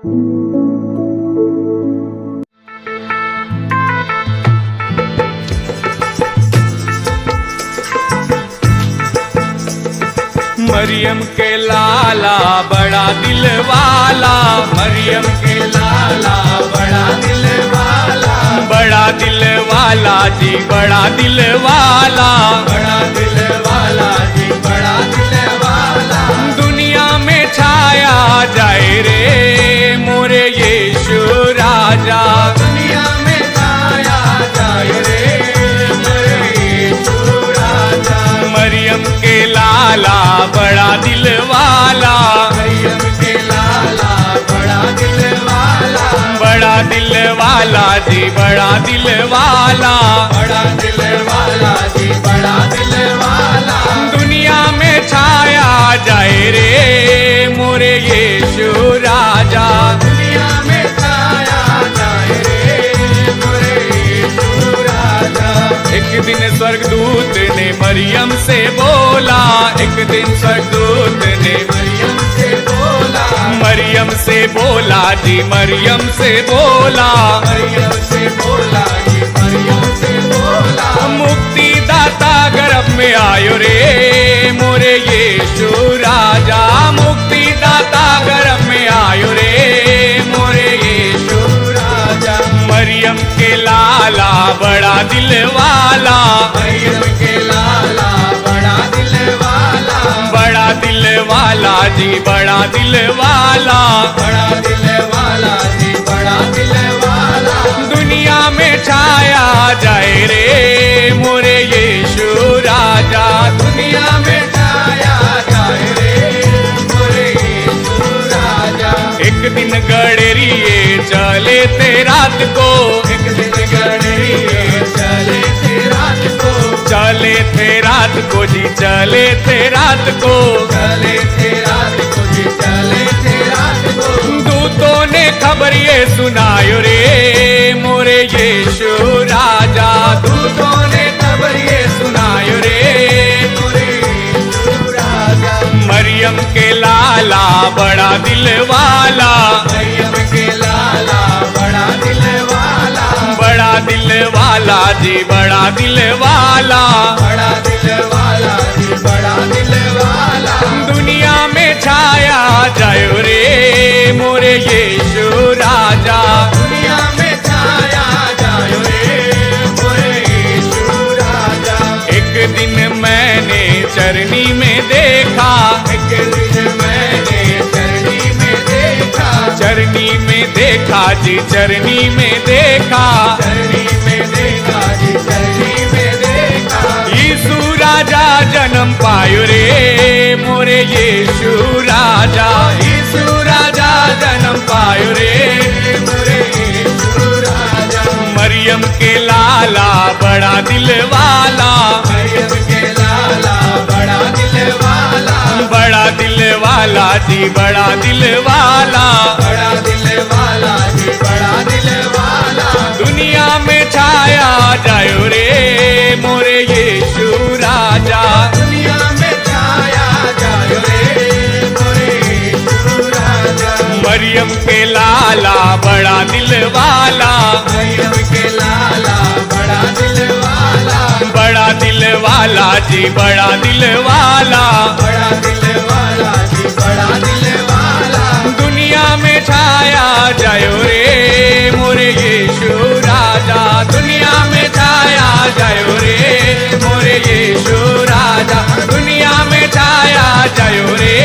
मरियम के लाला बड़ा दिल वाला, मरियम के लाला बड़ा दिल वाला, बड़ा दिल वाला जी बड़ा दिल वाला, बड़ा दिल वाला जी बड़ा दिल वाला। दुनिया में छाया जाए रे मोरे यीशु राजा, दुनिया में छाया जाए रे मोरे यीशु राजा। मरियम के लाला बड़ा दिल वाला, मरियम के लाला बड़ा दिल वाला, बड़ा दिल वाला जी बड़ा दिल वाला, बड़ा दिल वाला जी बड़ा दिल वाला। दुनिया में छाया जाए रे मोरे यीशु राजा, दुनिया में छाया जाए रे मोरे यीशु राजा। एक दिन स्वर्गदूत ने मरियम से बोला, एक दिन स्वर्गदूत ने मरियम से बोला, मरियम से बोला जी मरियम से बोला, मरियम से बोला जी मरियम से बोला। मुक्ति दाता गर्भ में आयो रे मोरे यीशु राजा, मुक्ति दाता गर्भ में आयो रे मोरे यीशु राजा। मरियम के लाला बड़ा दिल वाला, मरियम के लाला बड़ा दिल वाला, बड़ा दिल वाला जी बड़ा दिल वाला, बड़ा दिल वाला जी बड़ा दिल वाला। दुनिया में छाया जाए रे मोरे यीशु राजा, दुनिया में छाया जाए रे मोरे यीशु राजा। एक दिन गडरिए चले थे रात को, एक दिन गडरिए चले थे रात को, चले थे रात को जी चले थे रात को, चले थे रात को जी चले थे रात को। दूतों ने खबर ये सुनायो रे मोरे यीशु राजा, दूतों ने खबर ये सुनायो रे मोरे यीशु राजा। मरियम के लाला बड़ा दिल वाला, मरियम के लाला बड़ा दिल वाला, बड़ा दिल वाला जी बड़ा दिल वाला, बड़ा दिल वाला जी बड़ा दिल वाला। दुनिया में छाया जायो रे मोरे यीशु राजा, दुनिया में छाया जायो रे मोरे यीशु राजा। एक दिन मैंने चरनी में देखा, एक दिन मैंने चरनी में देखा, चरनी में देखा जी चरनी में देखा, चरनी में देखा जी चरनी में देखा। यीशु राजा जन्म पायो रे मोरे यीशु राजा, यीशु राजा जन्म पायो रे मोरे यीशु राजा। मरियम के लाला बड़ा दिल वाला, मरियम के लाला बड़ा दिल वाला, बड़ा दिल वाला जी बड़ा दिल वाला, बड़ा दिल वाला जी बड़ा दिल वाला। दुनिया में छाया जायो रे मोरे यीशु राजा, दुनिया में छाया जायो रे मोरे यीशु राजा। मरियम के लाला बड़ा दिल वाला, मरियम के लाला बड़ा दिल वाला, बड़ा दिल वाला जी बड़ा दिल वाला, बड़ा दिल वाला जी बड़ा दिल वाला। दुनिया में छाया जायो रे मोरे यीशु राजा, दुनिया में छाया जायो रे मोरे यीशु राजा, दुनिया में छाया जायो रे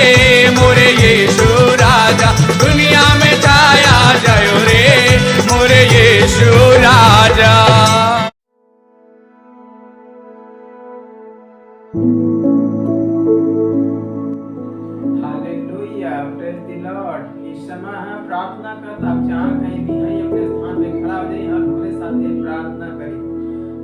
मोरे यीशु राजा, दुनिया में छाया जायो रे मोरे यीशु राजा। Hallelujah, praise the lord. इस समय हम प्रार्थना करते आप जहाँ कहीं भी हैं अपने स्थान पे खड़ा हो जाइए, हम हमारे साथ ये प्रार्थना करें।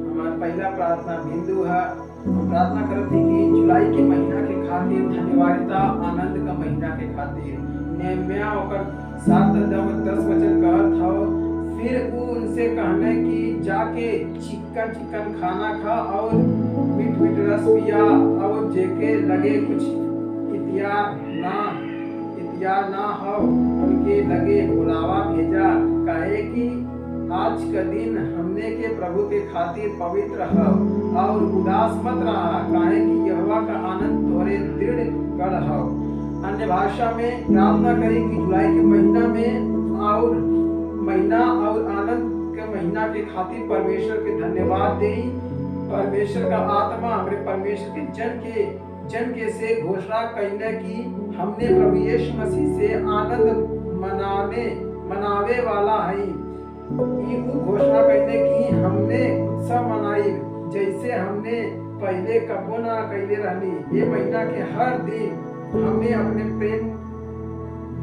हमारा पहला प्रार्थना बिंदु है, हम प्रार्थना करते हैं कि जुलाई के महीना के खातिर धन्यवादिता आनंद का महीना के खातिर नेहम्याह होकर 7-10 वचन कहत हो। फिर वो उनसे कहने कि जाके चिकन चिकन खाना खा और मीठ मीठ रस पिया और जेके लगे कुछ या ना हो उनके लगे बुलावा भेजा, कहे कि आज का दिन हमने के प्रभु के खातिर पवित्र हो और उदास मत रहा, काहे कि यहोवा का आनंद तोरे दृढ़ कर हो। अन्य भाषा में प्रार्थना करें कि जुलाई के महीना में और आनंद के महीना के खातिर परमेश्वर के धन्यवाद दें। परमेश्वर का आत्मा हमारे परमेश्वर के जन के से घोषणा कहने की हमने प्रभु यीशु मसीह से आनंद मनावे वाला है। वो घोषणा कहने की हमने उत्सव मनाई जैसे हमने पहले कबो ना कहले रहनी। ये महीना के हर दिन हमने अपने प्रेम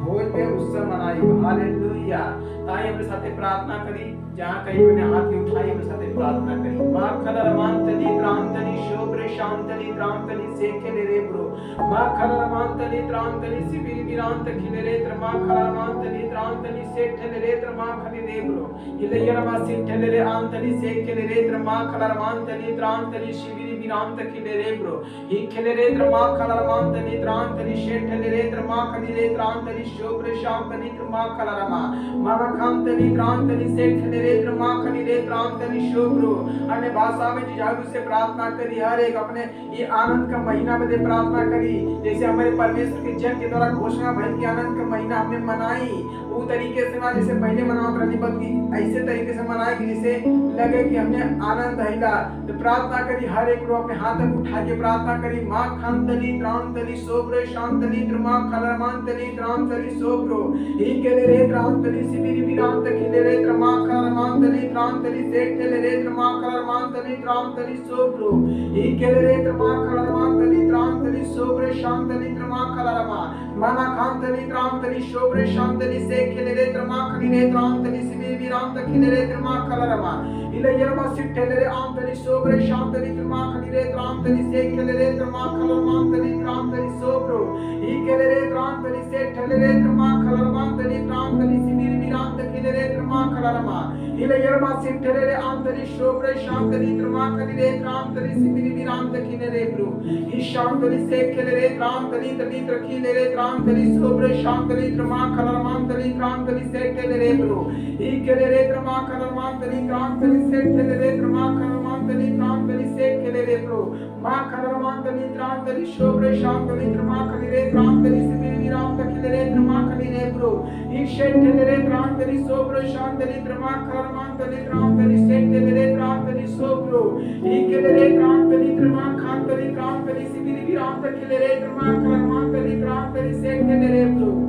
भोज में उत्सव मनाई। हालेलुया। ताई अपने साथे प्रार्थना करी, जहाँ कहीं मैंने हाथ की उठाई अपने साथे प्रार्थना करी। माँ खलरमांतली त्रांतली शोभ्रे शांतली त्रांतली सेखेले रे ब्रो। माँ खलरमांतली त्रांतली सिबिरी विरांत खिले रे त्र। माँ खलरमांतली त्रांतली सेठले रे त्र। माँ खली रे ब्रो इलेयरमा सिठले रे आंतली सेखेले रे त्र। माँ खलरमांतली त्रांतली शिबिरी विरांत खिले रे ब्रो ही खिले रे त्र। माँ खलरमांतली त्रांतली सेठले रे त्र। माँ खली रे त्रांतली शोभ्रे शांतली त्र। माँ खलरमा मामा खांतली त्रांतली सेठले रे त्र। माँ खली रे त्रांतली शोभ्रो। अन्य भाषा में जिजागु से प्रार्थना करी, हर एक अपने ये आनंद का महीना में प्रार्थना करी। जैसे हमारे परमेश्वर के जन के द्वारा घोषणा भई कि आनंद का महीना हमने मनाई, वो तरीके से ना जैसे पहले मनावत रहनी, बल्कि ऐसे तरीके से मनाए कि जिसे लगे कि हमने आनंद हैला। तो प्रार्थना करी, हर एक लोग अपने हाथ तक उठा के प्रार्थना करी। माँ खांतली त्रांतली शोभ्रो शांतली त्र। माँ खलरमांतली त्रांतली शोभ्रो ही केले रे त्रांतली सिबिरी विरांत खिले रे त्र। माँ खलरमांतली त्रांतली सेठले रे त्र। माँ खलरमांतली त्रांतली शोभ्रो ही केले रे त्र। माँ खलरमांतली त्रांतली शोभ्रो शांतली त्र। माँ खलरमा मामा खांतली त्रांतली शोभ्रो शांतली सेखले रे त्र। माँ खली रे त्रांतली सिबिरी विरांत खिले रे त्र। माँ खलरमा इलेयरमा सिठले रे आंतली शोभ्रो शांतली त्र। माँ खली रे त्रांतली सेखले रे त्र। माँ खलरमांतली त्रांतली शोभ्रो ही केले रे त्रांतली सेठले रे त्र। माँ खलरमांतली त्रांतली सिबिरी विरांत खिले रे त्र। माँ खलरमा इलेयरमा सिठले रे आंतली शोभ्रो शांतली त्र। माँ खली रे त्रांतली सिबिरी विरांत खिले रे ब्रो ही शांतली सेखले रे त्रांतली तली त्र खिले रे त्रांतली शोभ्रो शांतली त्र। माँ खलरमांतली त्रांतली सेखले रे ब्रो ही केले रे त्र। माँ खलरमांतली त्रांतली सेखले रे त्र। माँ खलरमांतली त्रांतली सेखले रे ब्रो माँ खलरमांतली त्रांतली शोभ्रो शांतली त्र। माँ खली रे त्रांतली सिबिरी विरांत खिले रे त्र। माँ खली रे ब्रो ही शेठले रे त्रांतली शोभ्रो शांतली त्र। माँ खलरमांतली त्रांतली सेखले रे त्रांतली शोभ्रो ही केले रे त्रांतली त्र। माँ खांतली त्रांतली सिबिरी विरांत खिले रे त्र। माँ खलरमांतली त्रांतली सेखले रे ब्रो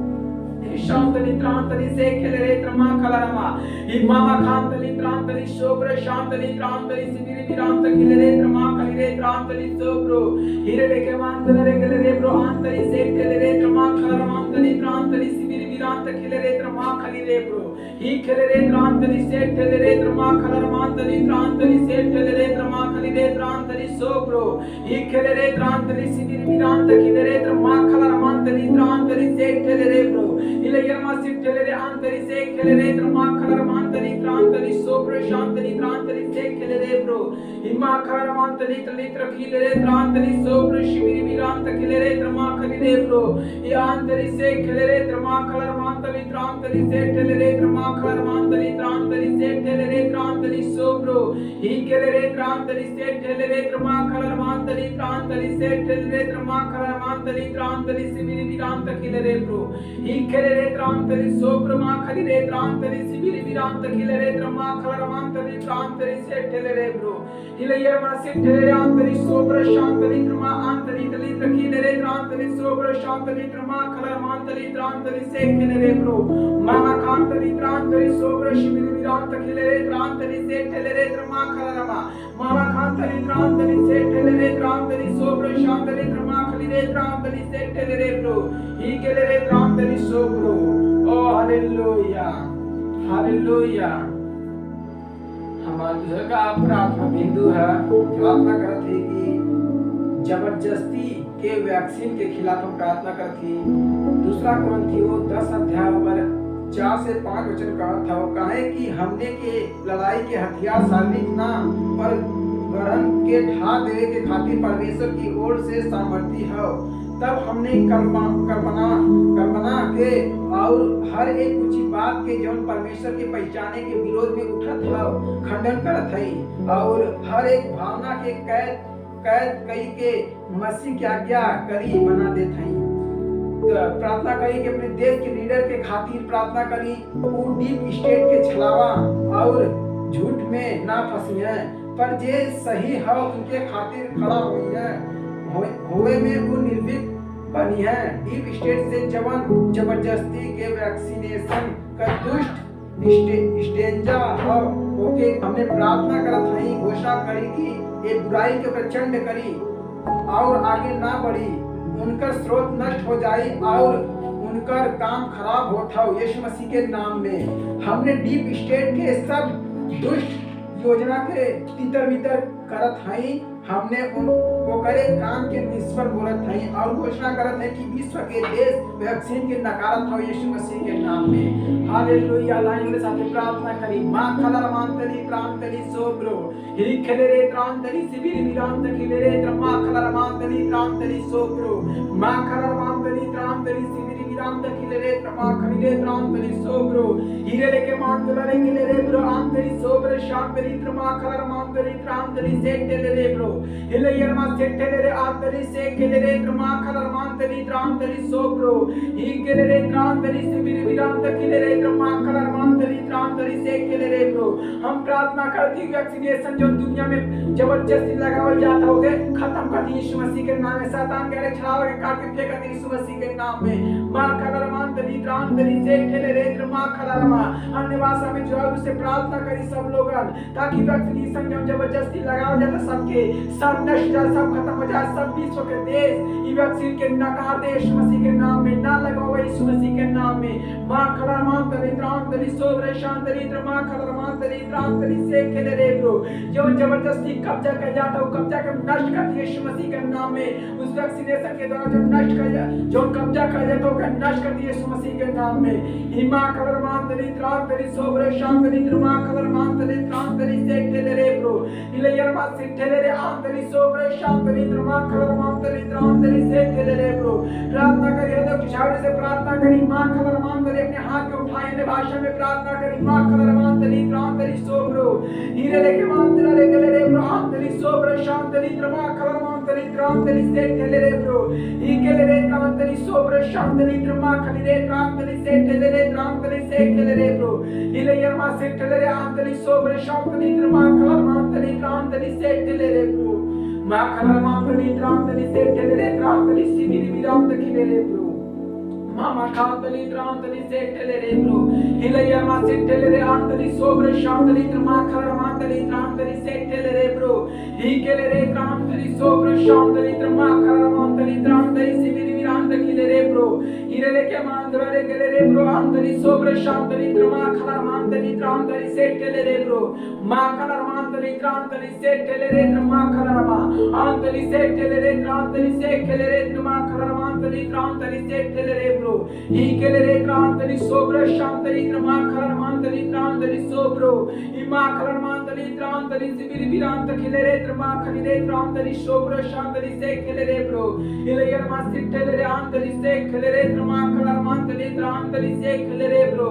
शांतली त्रांतली सेखले रे त्र। माँ खलरमा ही मामा खांतली त्रांतली शोभ्रो शांतली त्रांतली सिबिरी विरांत खिले रे त्र। माँ खली रे त्रांतली शोभ्रो हिरे लेके मांतले रे गले रे ब्रो आंतली सेखले रे त्र। माँ खलरमांतली त्रांतली सिबिरी विरांत खिले रे त्र। माँ खली रे ब्रो ही खिले रे त्रांतली सेखले रे त्र। माँ खलरमांतली त्रांतली सेखले रे त्र। माँ खली रे त्रांतली शोभ्रो ही खिले रे त्रांतली सिबिरी विरांत खिले रे त्र। माँ खलरमांतली त्रांतली सेखले रे ब्रो इलेयरमा सिठले रे आंतली सेखले रे त्र। माँ खलरमांतली त्रांतली शोभ्रो शांतली त्रांतली सेखले रे ब्रो ही माँ खलरमांतली तली त्र खिले रे त्रांतली शोभ्रो शिबिरी विरांत खिले रे त्र। माँ खली रे ब्रो ही आंतली सेखले रे त्र। माँ खलरमांतली त्रांतली सेखले रे त्र। माँ खलरमांतली त्रांतली सेखले रे त्रांतली शोभ्रो ही केले रे त्रांतली सेखले रे त्र। माँ खलरमांतली त्रांतली सेखले रे त्र। माँ खलरमांतली त्रांतली सिबिरी विरांत खिले रे ब्रो ही केले रे त्रांतली शोभ्रो माँ खली रे त्रांतली सिबिरी विरांत खिले रे त्र। माँ खलरमांतली त्रांतली सेखले रे ब्रो इलेयरमा सिठले रे आंतली शोभ्रो शांतली त्र। माँ आंतली तली त्र खिले रे त्रांतली शोभ्रो शांतली त्र। माँ खलरमांतली त्रांतली सेखले रे ब्रो मामा खांतली त्रांतली शोभ्रो शिबिरी विरांत खिले रे त्रांतली सेखले रे त्र। माँ खलरमा मामा खांतली त्रांतली सेखले रे त्रांतली शोभ्रो शांतली त्र। माँ खली रे त्रांतली सेखले रे ब्रो ही केले रे त्रांतली शोभ्रो। ओ हालेलुया हालेलुया। हमारा दूसरा का प्रार्थना बिंदु है, प्रार्थना करते कि जबरदस्ती के वैक्सीन के खिलाफ हम प्रार्थना करती। दूसरा कुरिन्थियों 10 अध्याय पर 4 से 5 वचन कहा था, वो कहे कि हमने के लड़ाई के हथियार शारीरिक ना पर ग्रहण के ढा देवे के खातिर परमेश्वर की ओर से सामर्थी हो, तब हमने कल्पना के और हर एक कुछ बात के जौन परमेश्वर के पहचाने के विरोध में उठत है खंडन करत है और हर एक भावना के कैद कई के मसीह की आज्ञा करी बना देत है। प्रार्थना करी कि अपने देश के लीडर के खातिर प्रार्थना करी वो डीप स्टेट के छलावा और झूठ में ना फंसिए पर जे सही है उनके खातिर खड़ा हुई है होवे में वो निर्भीक बनी है। डीप स्टेट से जवन जबरदस्ती के वैक्सीनेशन का दुष्ट स्टेंजा होके हमने प्रार्थना करत हई घोषणा करी कि ये बुराई के प्रचंड करी और आगे ना बढ़ी उनका स्रोत नष्ट हो जाए और उनका काम खराब होता हो यीशु मसीह के नाम में। हमने डीप स्टेट के सब दुष्ट योजना के तितर बितर करत हई हमने उनको करे काम के निष्फल बोलत हई और घोषणा करत है कि विश्व के देश वैक्सीन के नकारत हो यीशु मसीह के नाम में। हालेलुया। लाइन के साथ प्रार्थना करी मां खलर मांतली प्रांतली सोब्रो हिरी खेले रे प्रांतली शिविर विरांत खिले रे त्रमा खलर मांतली प्रांतली सोब्रो मां खलर मांतली प्रांतली शिविर विरांत खिले रे त्रमा खिले प्रांतली सोब्रो हिरे लेके मांतला रे खिले रे ब्रो आंतली सोब्रो शांतली त्रमा खलर मांतली प्रांतली से खिले रे ब्रो हिले यरमा से खिले रे आंतली से खिले रे त्रमा खलर मांतली प्रांतली सोब्रो ही खिले रे प्रांतली शिविर विरांत खिले रे त्रमा खलर मांतली प्रांतली से खिले रे ब्रो। हम प्रार्थना करती वैक्सीनेशन जो दुनिया में जबरदस्ती लगावल जाता होगे खत्म कर दी यीशु मसीह के नाम में। शैतान कह रहे छलावा के काट के फेंक दी यीशु मसीह के नाम में। मां खलर मांतली प्रांतली से खिले रे त्रमा खलर मा अन्य भाषा में जो है उससे प्रार्थना करी सब लोगन ताकि वैक्सीनेशन जो जबरदस्ती लगावल जाता सबके सब नष्ट जाए सब खत्म हो जाए सब विश्व के देश ई वैक्सीन के नकार दे यीशु मसीह के नाम में ना लगाओ यीशु मसीह के नाम में। मां खलर मांतली प्रांतली सोब्रे शांतली त्रमा खलर मांतली प्रांतली से खिले रे ब्रो जो जबरदस्ती कब्जा कर जाता हो कब्जा के नष्ट कर दिए यीशु मसीह के नाम में। उस वैक्सीनेशन के द्वारा जो नष्ट कर जो कब्जा कर जाता हो नष्ट कर दिए यीशु मसीह के नाम में। हिमा खलर मांतली प्रांतली सोब्रे शांतली त्रमा खलर मांतली प्रांतली से खिले रे ब्रो इले यरमा से खिले रे आंतली सोब्रे शांतली त्रमा खलर मांतली प्रांतली से खिले रे ब्रो। प्रार्थना करिए तो किशारे से प्रार्थना करी मां खलर मांतली अपने हाथ में उठाए ने भाषा में प्रार्थना करी मां खलर मांतली प्रांतली सोब्रो हीरे लेके मांतला रे खिले रे ब्रो आंतली सोब्रे शांतली त्रमा खलर मांतली प्रांतली से खिले रे ब्रो ही खिले रे प्रांतली सोब्रे शांतली त्रमा खली रे प्रांतली से खिले रे प्रांतली से खिले रे ब्रो हिले यरमा से खिले रे आंतली सोब्रे शांतली त्रमा खलर मांतली प्रांतली से खिले रे ब्रो मां खलर मांतली प्रांतली से खिले रे प्रांतली शिविर विरांत खिले रे ब्रो मामा खातली प्रांतली से खिले रे ब्रो हिले यरमा से खिले रे आंतली सोब्रे शांतली त्रमा खलर मांतली प्रांतली से खिले रे ब्रो ही खिले रे प्रांतली सोब्रे शांतली त्रमा खलर मांतली प्रांतली शिविर विरांत खिले रे ब्रो हिरे लेके मांतला रे खिले रे ब्रो आंतली सोब्रे शांतली त्रमा खलर मांतली प्रांतली से खिले रे ब्रो मां खलर मांतली प्रांतली से खिले रे त्रमा खलर मा आंतली से खिले रे प्रांतली से खिले रे त्रमा खलर मांतली प्रांतली से खिले रे ब्रो ही खिले रे प्रांतली सोब्रे शांतली त्रमा खलर मांतली प्रांतली सोब्रो इमा खलर मांतली प्रांतली शिविर विरांत खिले रे त्रमा खली रे प्रांतली सोब्रे शांतली से खिले रे ब्रो इले यरमा से खिले रे आंतली से खिले रे त्रमा खलर मांतली प्रांतली से खिले रे ब्रो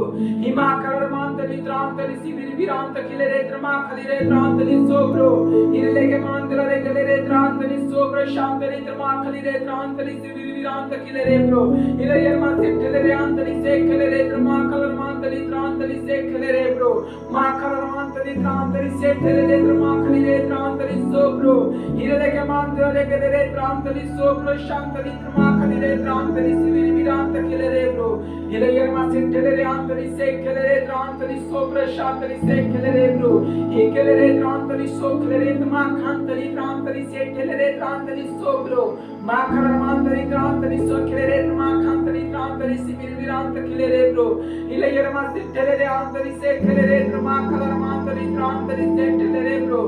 इमा खलर मांतली प्रांतली शिविर विरांत खिले रे त्रमा खली रे प्रांतली सोब्रो इले लेके मांतला रे खिले रे प्रांतली सोब्रे शांतली त्रमा खली रे प्रांतली शिविर विरांत खिले रे ब्रो इले यरमा से खिले रे आंतली से खिले रे त्रमा खलर मांतली प्रांतली से खिले रे ब्रो मां खलर मांतली प्रांतली से खिले रे त्रमा खली रे प्रांतली सोब्रो इले लेके मांतला रे खिले रे प्रांतली सोब्रो शांतली त्रमा खली रे प्रांतली शिविर विरांत खिले रे ब्रो इले यरमा से खिले रे आंतली से खिले रे प्रांतली सोब्रो शांतली से खिले रे ब्रो ही खिले रे प्रांतली सो खिले रे त्रमा खांतली प्रांतली से खिले रे प्रांतली सोब्रो मां खलर मांतली प्रांतली सो खिले रे त्रमा खांतली प्रांतली शिविर विरांत खिले रे ब्रो इले यरमा से खिले रे आंतली से खिले रे त्रमा खलर मांतली प्रांतली से खिले रे ब्रो।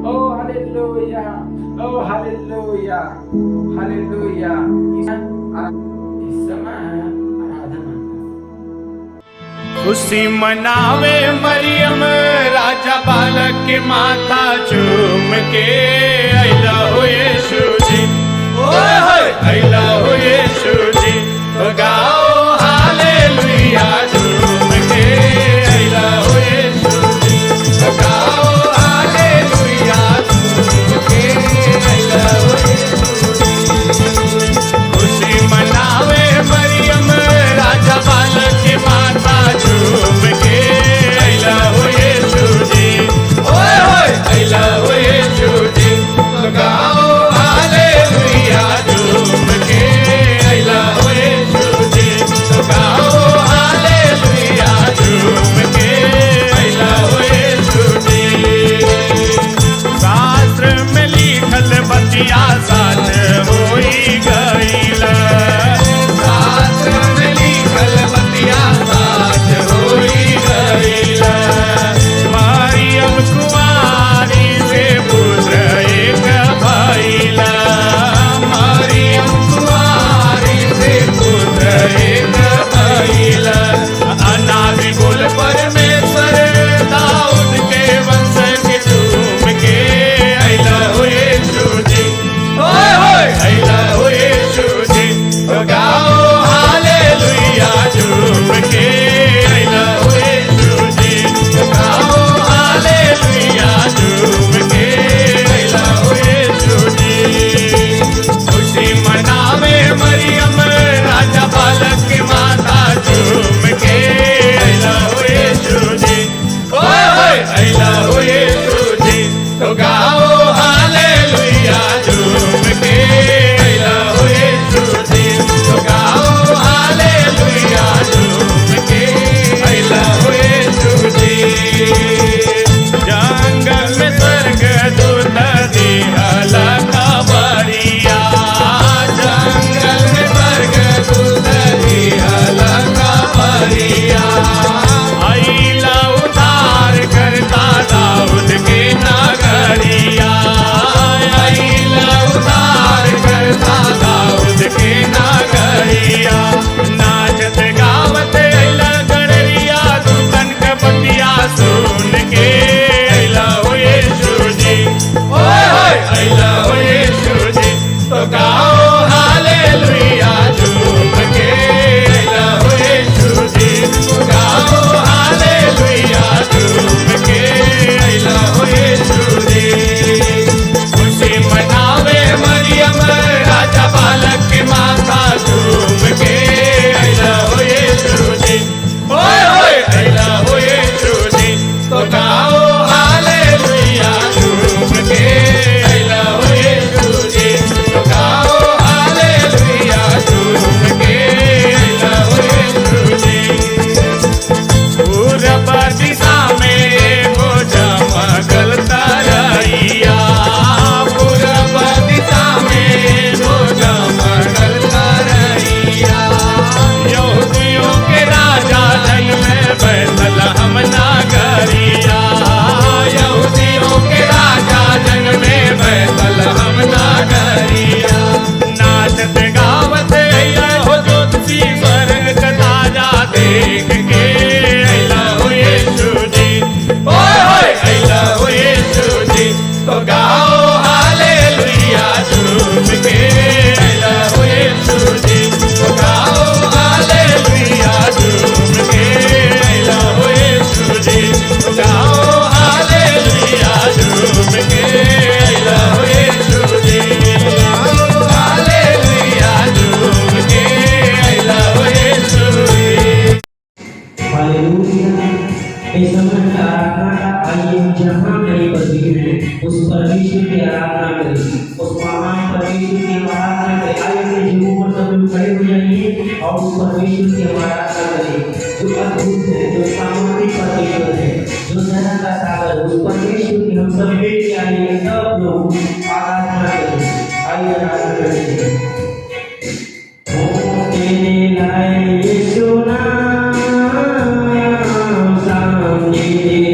ओ हालेलुया ओ हालेलुया हालेलुया। इस समय आराधना खुशी मनावे मरियम राजा बालक के माथा चूम के अइला हो यीशु जी ओए होए अइला हो गाओ हालेलुया झूम के अइला हो यीशु जी। गाओ हालेलुया झूम के अइला हो यीशु जी। खुशी मनावे मरियम राजा बालक की माता झूम के अइला हो यीशु जी। ओए होए अइला हो यीशु जी। गाओ हालेलुया झूम के अइला हो यीशु जी। गाओ हालेलुया झूम के अइला हो यीशु जी। शास्त्र में लिखल बतिया साच होई गइल। शास्त्र में लिखल बतिया साच होई गइल। मरियम कुंवारी से पुत्र एक भइल। मरियम कुंवारी से पुत्र एक भइल। अनादि कुल परमेश्वर दाऊद के वंश के झूम के अइला हो यीशु जी। ओए होए अइला हो यीशु जी। गाओ हालेलुया झूम के अइला हो यीशु जी। गाओ हालेलुया झूम के अइला हो यीशु जी। खुशी मनावे मरियम राजा बालक की माता झूम के अइला हो यीशु जी। ओए होए अइला हो यीशु जी। तो गाओ हालेलुया झूम के अइला हो यीशु जी। तो गाओ हालेलुया झूम के अइला हो यीशु जी। जंगल में स्वर्गदूत दिहला खबरिया। जंगल में स्वर्गदूत दिहला खबरिया। अइला उद्धार करता दाऊद के नगरिया। अइला उद्धार करता दाऊद के नगरिया। नाचत गावत अइला गड़रिया दूतन के बतिया सुन के अइला हो यीशु जी। ओए होए अइला हो यीशु जी। तो गाओ हालेलुया झूम के अइला हो यीशु जी। तो गाओ हालेलुया झूम के अइला हो यीशु जी। खुशी मनावे मरियम राजा बालक की माता झूम के अइला हो यीशु जी। ओए होए अइला हो यीशु जी। तो गाओ हालेलुया झूम के अइला हो यीशु जी। तो गाओ हालेलुया झूम के अइला हो यीशु जी। पूरब दिशा में एगो चमकल तरैया। पूरब दिशा में एगो चमकल तरैया। यहूदियों के राजा जन्मे बैतलहम नगरिया। यहूदियों के राजा जन्मे बैतलहम नगरिया। नाचत गावत अइला हो ज्योतिषी स्वर्ग ताजा देख के अइला हो यीशु जी। ओए होए अइला हो यीशु जी। तो गाओ हालेलुया झूम के अइला हो यीशु जी। तो गाओ हालेलुया झूम के अइला हो यीशु जी। तो गाओ हालेलुया झूम के अइला हो यीशु जी। गाओ हालेलुया झूम के अइला हो यीशु जी। हालेलुया। इस समय की आराधना का आइए जहाँ कहीं पर भी हैं उस परमेश्वर की आराधना करें। उस महान परमेश्वर की आराधना करें। आइए जरूर मतलब खड़े हो जाइए और उस परमेश्वर की आराधना करें जो अद्भुत है, जो सामर्थ्य परमेश्वर है, जो दया का सागर। उस परमेश्वर की हम सब मिलके आइए सब लोग आराधना करें। आइए आराधना करें। ओ तेरे लाए यीशु नाम सामने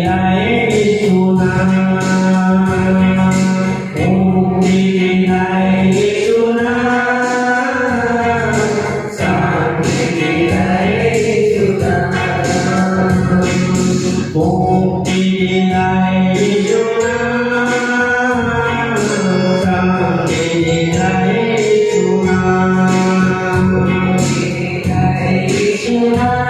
आए यीशु नाम। ओ तेरे लाए यीशु नाम सामने आए यीशु नाम। ओ तेरे लाए यीशु नाम सामने आए यीशु नाम। Hare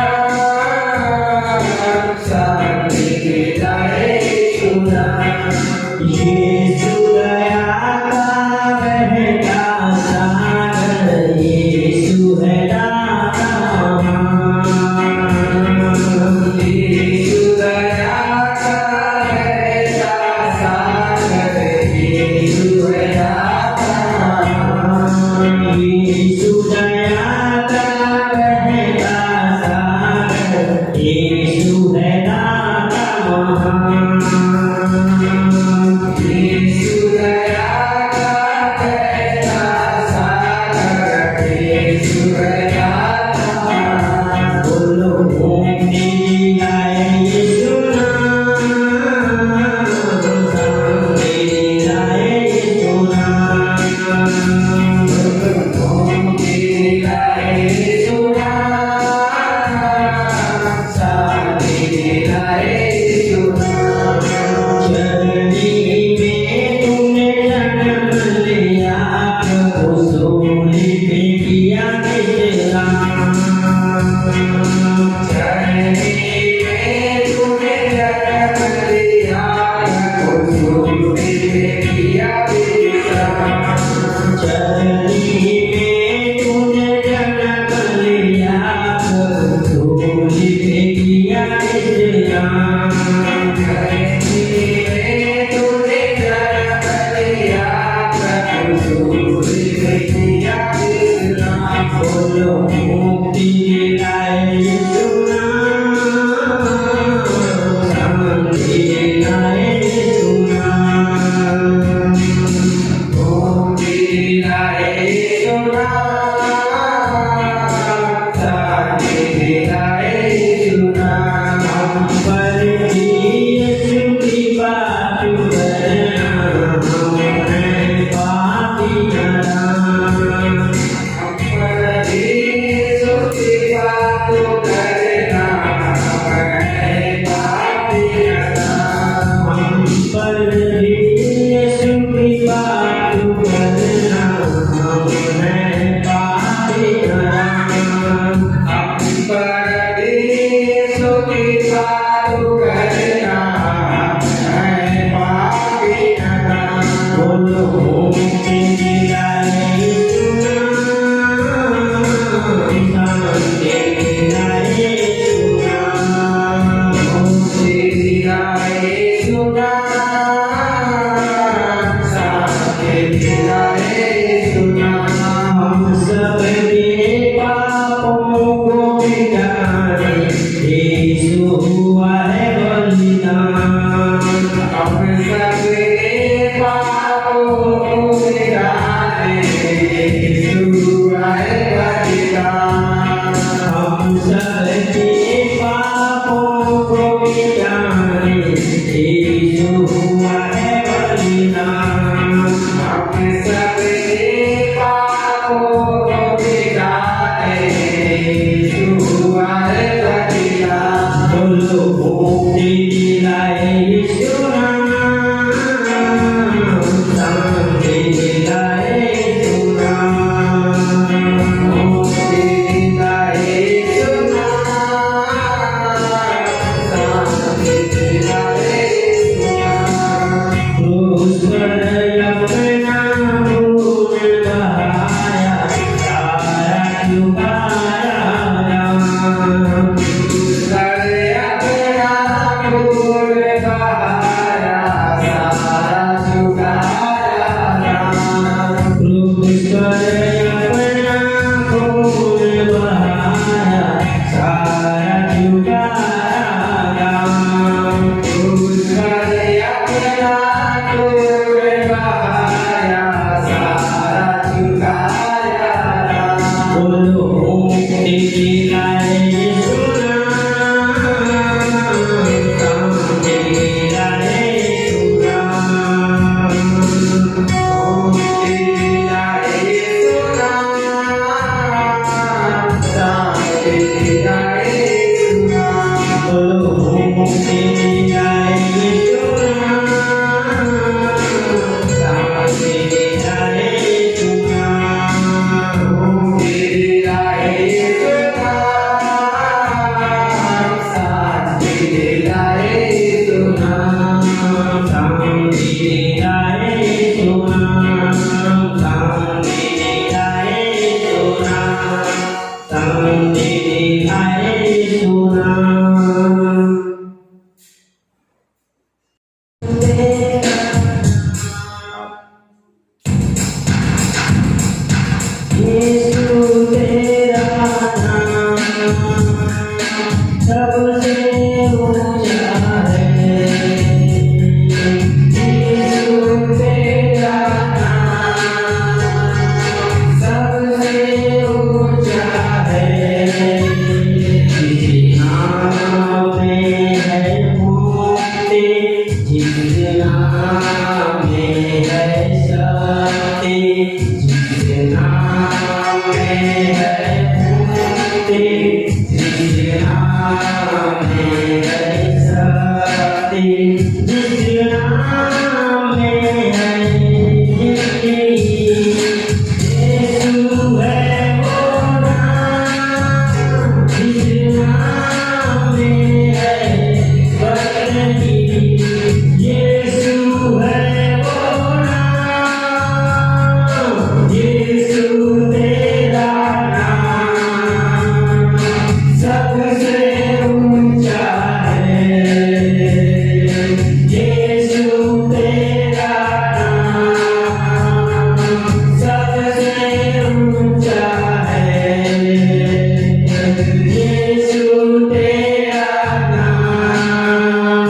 यीशु तेरा नाम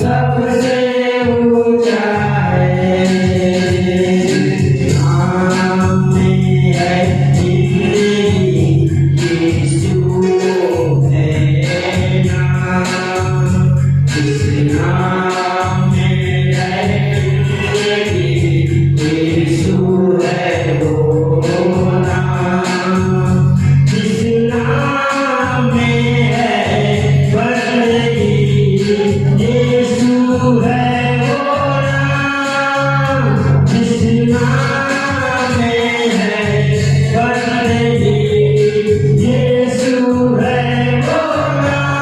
सबसे ऊंचा है, नाम में है जिंदगी, यीशु है नाम, इस नाम में है जिंदगी, यीशु है वो नाम, जिस नाम में है बंदगी, यीशु है वो नाम, जिस नाम में है बंदगी, यीशु है वो नाम,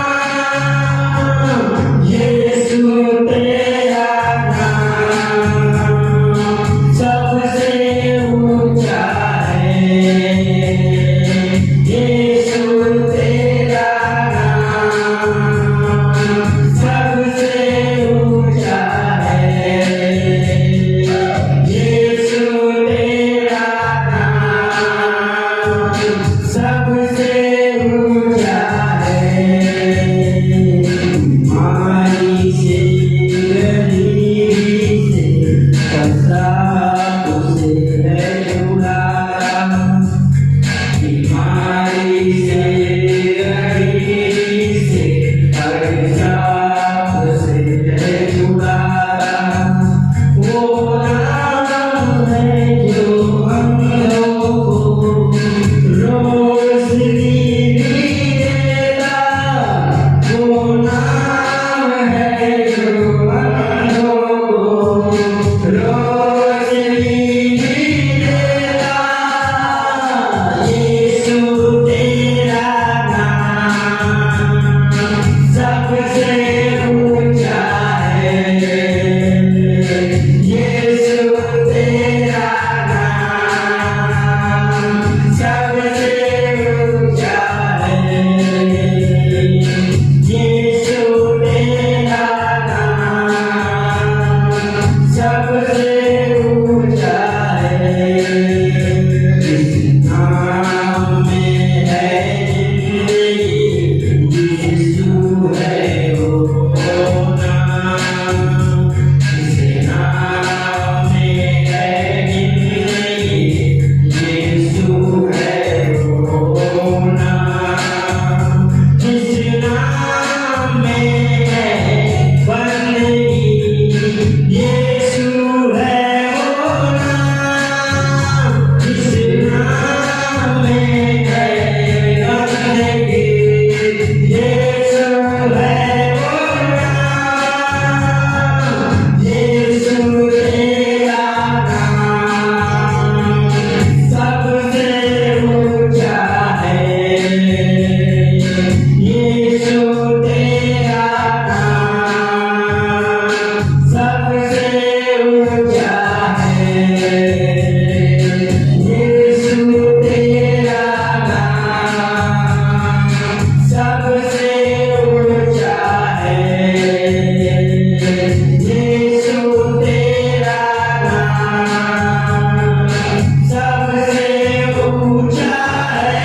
यीशु तेरा नाम सबसे ऊंचा है, यीशु तेरा नाम सबसे ऊंचा है, यीशु तेरा नाम सबसे ऊंचा है, मारी से गरीबी से कसाब से है जुड़ा, बीमारी से गरीबी से कसाब से है जुड़ा, वो नाम है जो हम लोगों को रोशनी भी देता, वो नाम है जो हम लोगों को रोशनी भी देता, यीशु तेरा नाम सबसे ऊंचा है, यीशु तेरा नाम सबसे ऊंचा है, यीशु तेरा नाम सबसे ऊंचा है, इस नाम में है जिंदगी, यीशु है वो नाम, इस नाम में है जिंदगी, यीशु है वो नाम, जिस नाम में है बंदगी, यीशु है वो नाम, जिस नाम में है बंदगी, यीशु है वो नाम, यीशु तेरा नाम सबसे ऊंचा है, यीशु तेरा नाम सबसे ऊंचा है, यीशु तेरा नाम सबसे ऊंचा है, यीशु तेरा नाम सबसे ऊंचा है।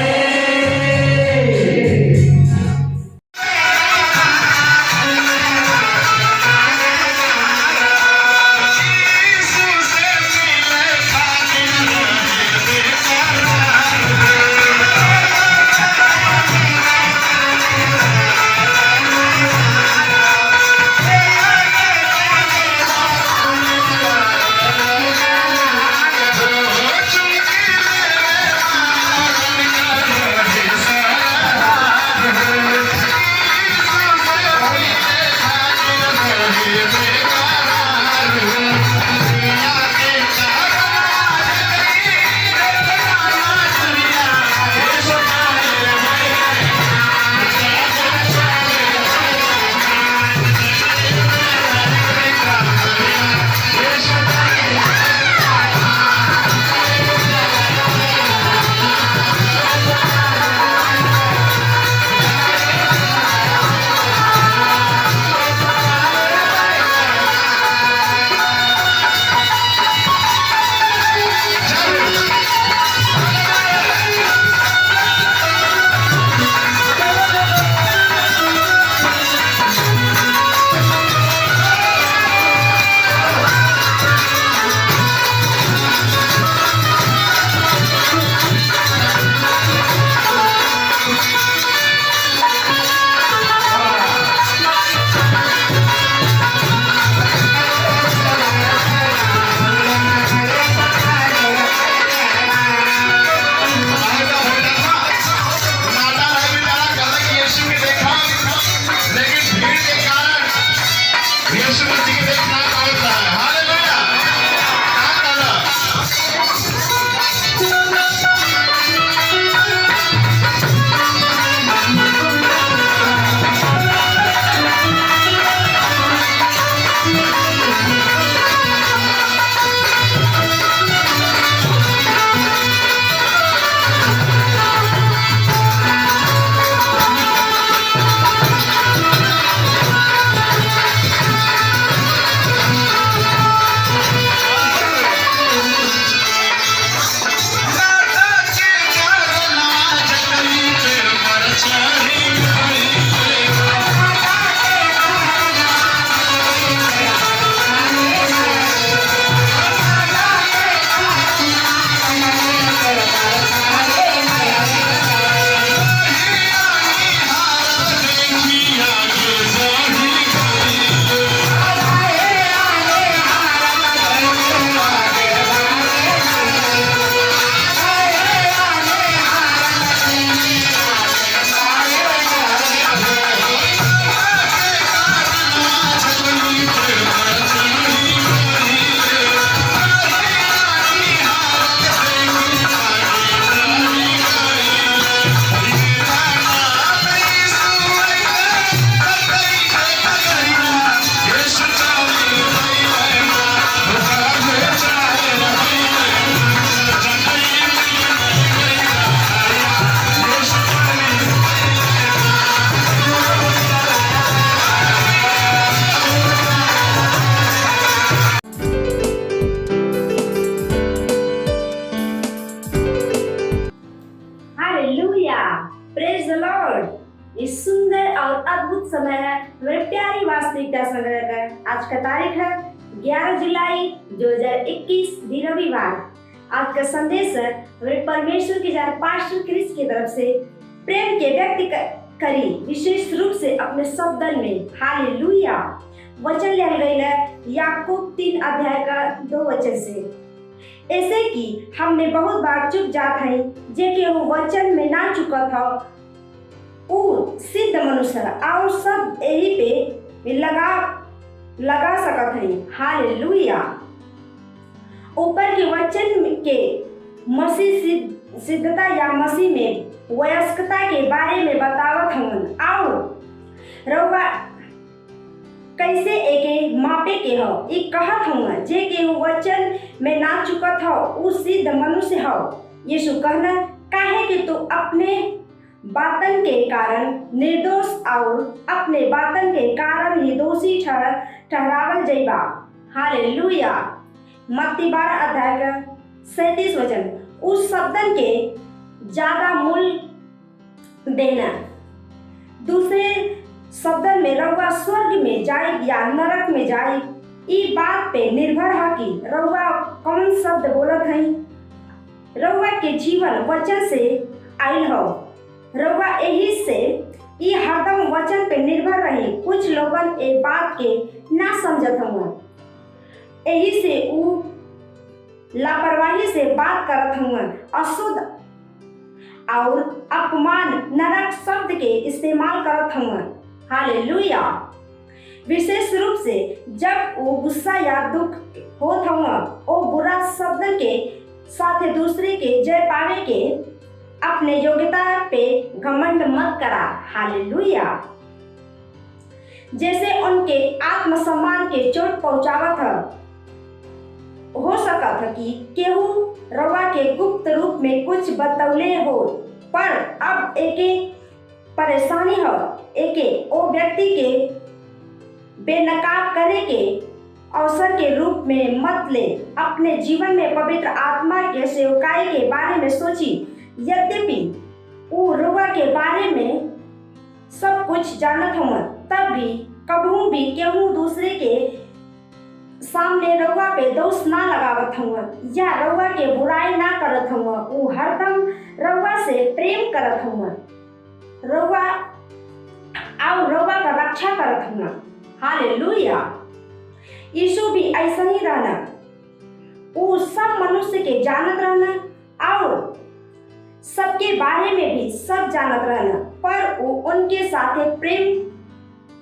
इस सुंदर और अद्भुत समय है हमारे प्यारी वास्तविकता संग्रह का। आज का तारीख है 11 जुलाई 2021 दिन रविवार। आज का संदेश है हमारे परमेश्वर के जार पास्टर क्रिस की तरफ से प्रेम के व्यक्त करी, विशेष रूप से अपने शब्दन में। हालेलुया। वचन लिया गई है याकूब 3 अध्याय का 2 वचन से। ऐसे कि हमने बहुत बार चुप जात है जे के वो वचन में ना चुका था वो सिद्ध मनुष्य और सब यही पे लगा सकत है। हालेलुया। ऊपर के वचन के मसीह सिद्धता या मसीह में वयस्कता के बारे में बतावत हवन और रउआ कैसे एके मापे के हो ई कहत हवन जे के वचन में ना चुकत हो उ सिद्ध मनुष्य हो। यीशु कहना काहे कि तू अपने बातन के कारण निर्दोष और अपने बातन के कारण ही दोषी ठहरावल जइबा। हालेलुया। मत्ती 12 अध्याय का 37 वचन। उस शब्दन के ज्यादा मूल्य देना। दूसरे शब्दन में रउआ स्वर्ग में जाए या नरक में जाए ई बात पे निर्भर है कि रउआ कौन शब्द बोलत है। रउआ के जीवन वचन से आयल हो। रउआ यही से ई हरदम वचन पे निर्भर रही। कुछ लोगन ए बात के ना समझत हवन, यही से ऊ लापरवाही से बात करत हवन, अशुद्ध और अपमान नरक शब्द के इस्तेमाल करत हवन। हालेलुया। विशेष रूप से जब वो गुस्सा या दुख होत हवन वो बुरा शब्द के साथ दूसरे के जय पावे के अपने योग्यता पे घमंड मत करा। हालेलुया। जैसे उनके आत्मसम्मान के चोट पहुंचावत है। हो सकता था कि केहू रवा के गुप्त रूप में कुछ बतौले हो, पर अब एके परेशानी हो एके ओ व्यक्ति के बेनकाब करे के अवसर के रूप में मत ले। अपने जीवन में पवित्र आत्मा के सेवकाई के बारे में सोची। यद्यपि वो रवा के बारे में सब कुछ जानत हूँ, तब भी कभी भी केहू दूसरे के सामने रउआ पे दोष ना लगावत हूँ या रउआ के बुराई ना करत हूँ। वो हरदम रउआ से प्रेम करत हूँ, रउआ और रउआ का रक्षा करत हूँ। हालेलुया। यीशु भी ऐसा ही रहना। वो सब मनुष्य के जानत रहना और सबके बारे में भी सब जानत रहना, पर वो उनके साथ प्रेम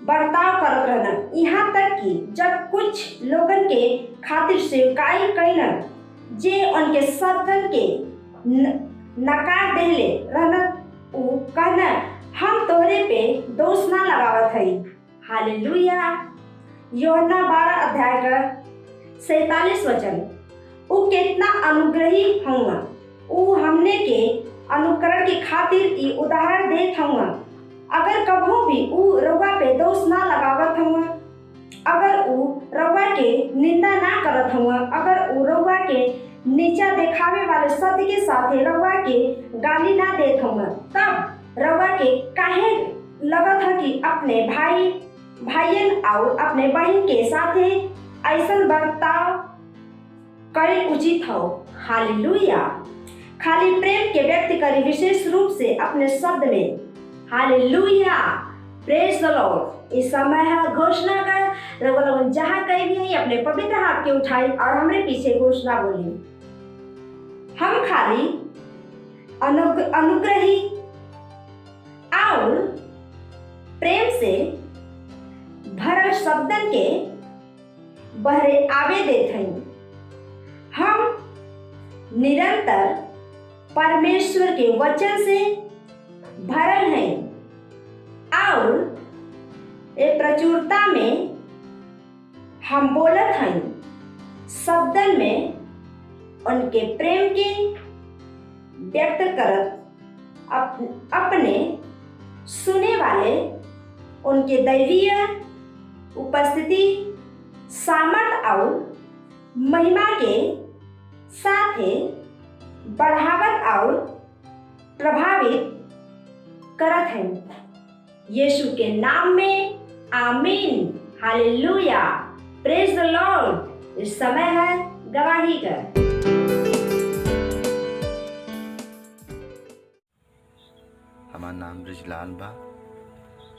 बर्ताव करत रहना। यहाँ तक कि जब कुछ लोगन के खातिर सेवकाई कैलन जे उनके शब्दन के नकार देले रहना, वो कहना हम तोहरे पे दोष ना लगावत हई। हालेलुया। यूहन्ना 12 अध्याय का 47 वचन। वो कितना अनुग्रही हुआ। वो हमने के अनुकरण के खातिर ई उदाहरण देत हुआ। अगर कभू भी ऊ रउआ पे दोष ना लगावत हुआ, अगर ऊ रउआ के निंदा ना करत हुआ, अगर ऊ रउआ के नीचा दिखावे वाले शब्द के साथ रउआ के गाली ना देत हुआ, तब रउआ के काहे लगत है कि अपने भाईयन और अपने बहन के साथ ऐसा बर्ताव करे उचित हो। हालेलुया। खाली प्रेम के व्यक्त करी, विशेष रूप से अपने शब्द में। हालेलुया। Praise the lord. इस समय है घोषणा कर रघुवन जहाँ कहीं भी है अपने पवित्र हाथ के उठाई और हमरे पीछे घोषणा बोली। हम खाली अनुग्रही और प्रेम से भरल शब्दन के बहरे आवे देते हैं। हम निरंतर परमेश्वर के वचन से भरल हैं और ये प्रचुरता में हम बोलत हैं। शब्दन में उनके प्रेम के व्यक्त करत अपने सुने वाले उनके दैवीय उपस्थिति, सामर्थ और महिमा के साथ बढ़ावत और प्रभावित करत हैं। यीशु के नाम में आमीन। Hallelujah, praise the lord. इस समय है गवाही का। हमार नाम ब्रिजलाल बा।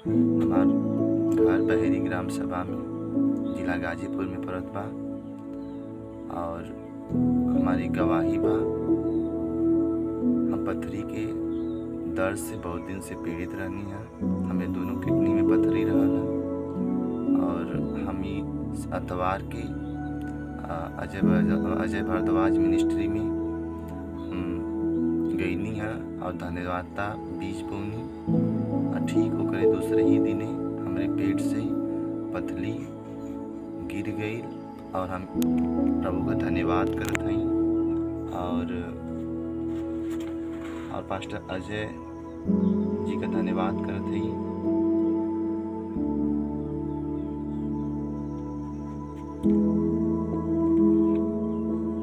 हमार घर बहेरी ग्राम सभा में जिला गाजीपुर में पड़त बा और हमारी गवाही बा। हम पथरी के दर्द से बहुत दिन से पीड़ित रहनी है। हमें दोनों किडनी में पथरी रहल और हम अतवार के अजय भारद्वाज मिनिस्ट्री में गईनी है और धन्यवादता बीज बोनी और ठीक होकर दूसरे ही दिने हमारे पेट से पथरी गिर गई और हम प्रभु का धन्यवाद करत हई और पास्टर अजय जी का धन्यवाद करत हई।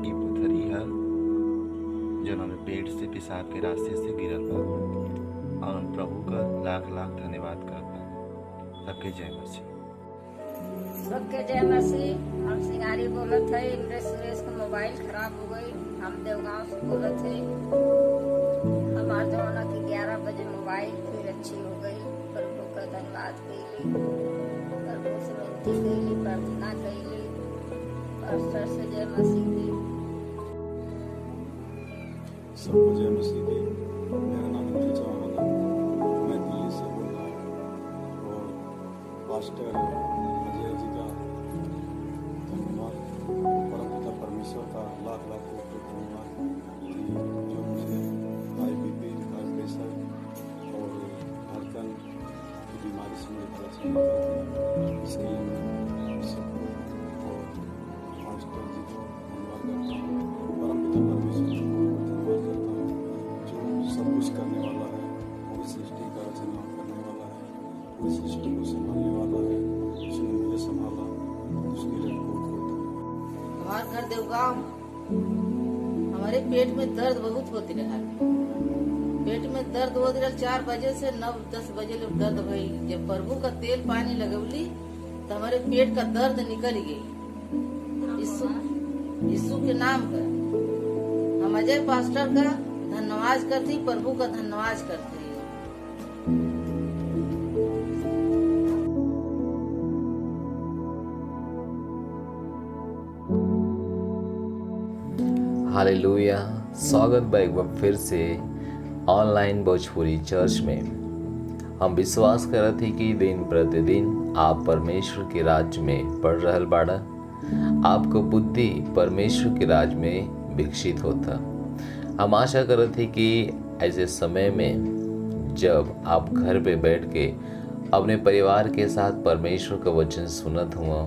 ये पथरी है जो हमारे पेट से पेशाब के रास्ते से गिरल बा और हम प्रभु का लाख लाख धन्यवाद करत बा। सबके जय मसीह। सबके जय मसीह। हम सिंगारी बोलत है। इंद्रेश सुरेश का मोबाइल खराब हो गई। हम देवगांव से बोलत है। हमार जवाना की 11 बजे मोबाइल फिर अच्छी हो गई। प्रभु का धन्यवाद कैली, प्रभु से विनती कैली, प्रार्थना कैली। पास्टर से जय मसीह की। सबको जय मसीह की। मेरा नाम निखिल चौहान है। मैं दिल्ली से बोल रहा हूँ और पास्टर अजय जी का धन्यवाद, परमपिता परमेश्वर का लाख लाख धन्यवाद कि जो मुझे IBP, ब्लड प्रेशर और धड़कन की बीमारी से मेरे परेशानी थी। इसके लिए मैं सबको और पास्टर जी को धन्यवाद करता हूँ। परमपिता परमेश्वर जी को धन्यवाद करता हूँ जो सब कुछ करने वाला है, पूरी सृष्टि का रचना करने वाला है, पूरी सृष्टि को संभालने वाला है। उसने मुझे संभाला, उसके लिए हमारे घर देवगांव। हमारे पेट में दर्द बहुत होती रहा। पेट में दर्द होती रहा 4 बजे से 9-10 बजे लोग दर्द भई। जब प्रभु का तेल पानी लगवली तो हमारे पेट का दर्द निकल गई। यीशु के नाम का हम अजय पास्टर का धन्यवाद करती, प्रभु का धन्यवाद करती। हालेलुया। स्वागत बा एक बार फिर से ऑनलाइन भोजपुरी चर्च में। हम विश्वास करत ही कि दिन प्रतिदिन आप परमेश्वर के राज्य में बढ़ रहल बाड़ा। आपको बुद्धि परमेश्वर के राज्य में विकसित होता। हम आशा करत ही कि ऐसे समय में जब आप घर पे बैठ के अपने परिवार के साथ परमेश्वर का वचन सुनत हुआ,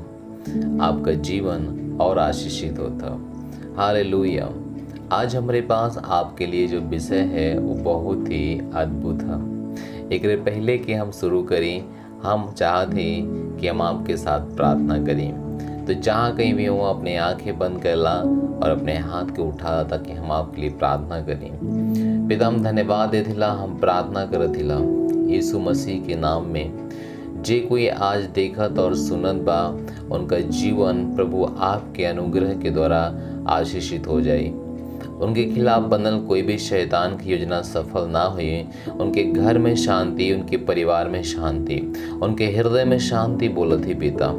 आपका जीवन और आशीषित होता। हालेलुया। आज हमारे पास आपके लिए जो विषय है वो बहुत ही अद्भुत है। एक पहले कि हम शुरू करें, हम चाहते हैं कि हम आपके साथ प्रार्थना करें। तो जहाँ कहीं भी हो अपने आंखें बंद कर ला और अपने हाथ के उठा ताकि हम आपके लिए प्रार्थना करें। पिता हम धन्यवाद देथिला, हम प्रार्थना करथिला यीशु मसीह के नाम में। जे कोई आज देखत और सुनत बा उनका जीवन प्रभु आपके अनुग्रह के द्वारा आशीषित हो जाए। उनके खिलाफ बनल कोई भी शैतान की योजना सफल ना हुई। उनके घर में शांति, उनके परिवार में शांति, उनके हृदय में शांति बोलत ही पिता।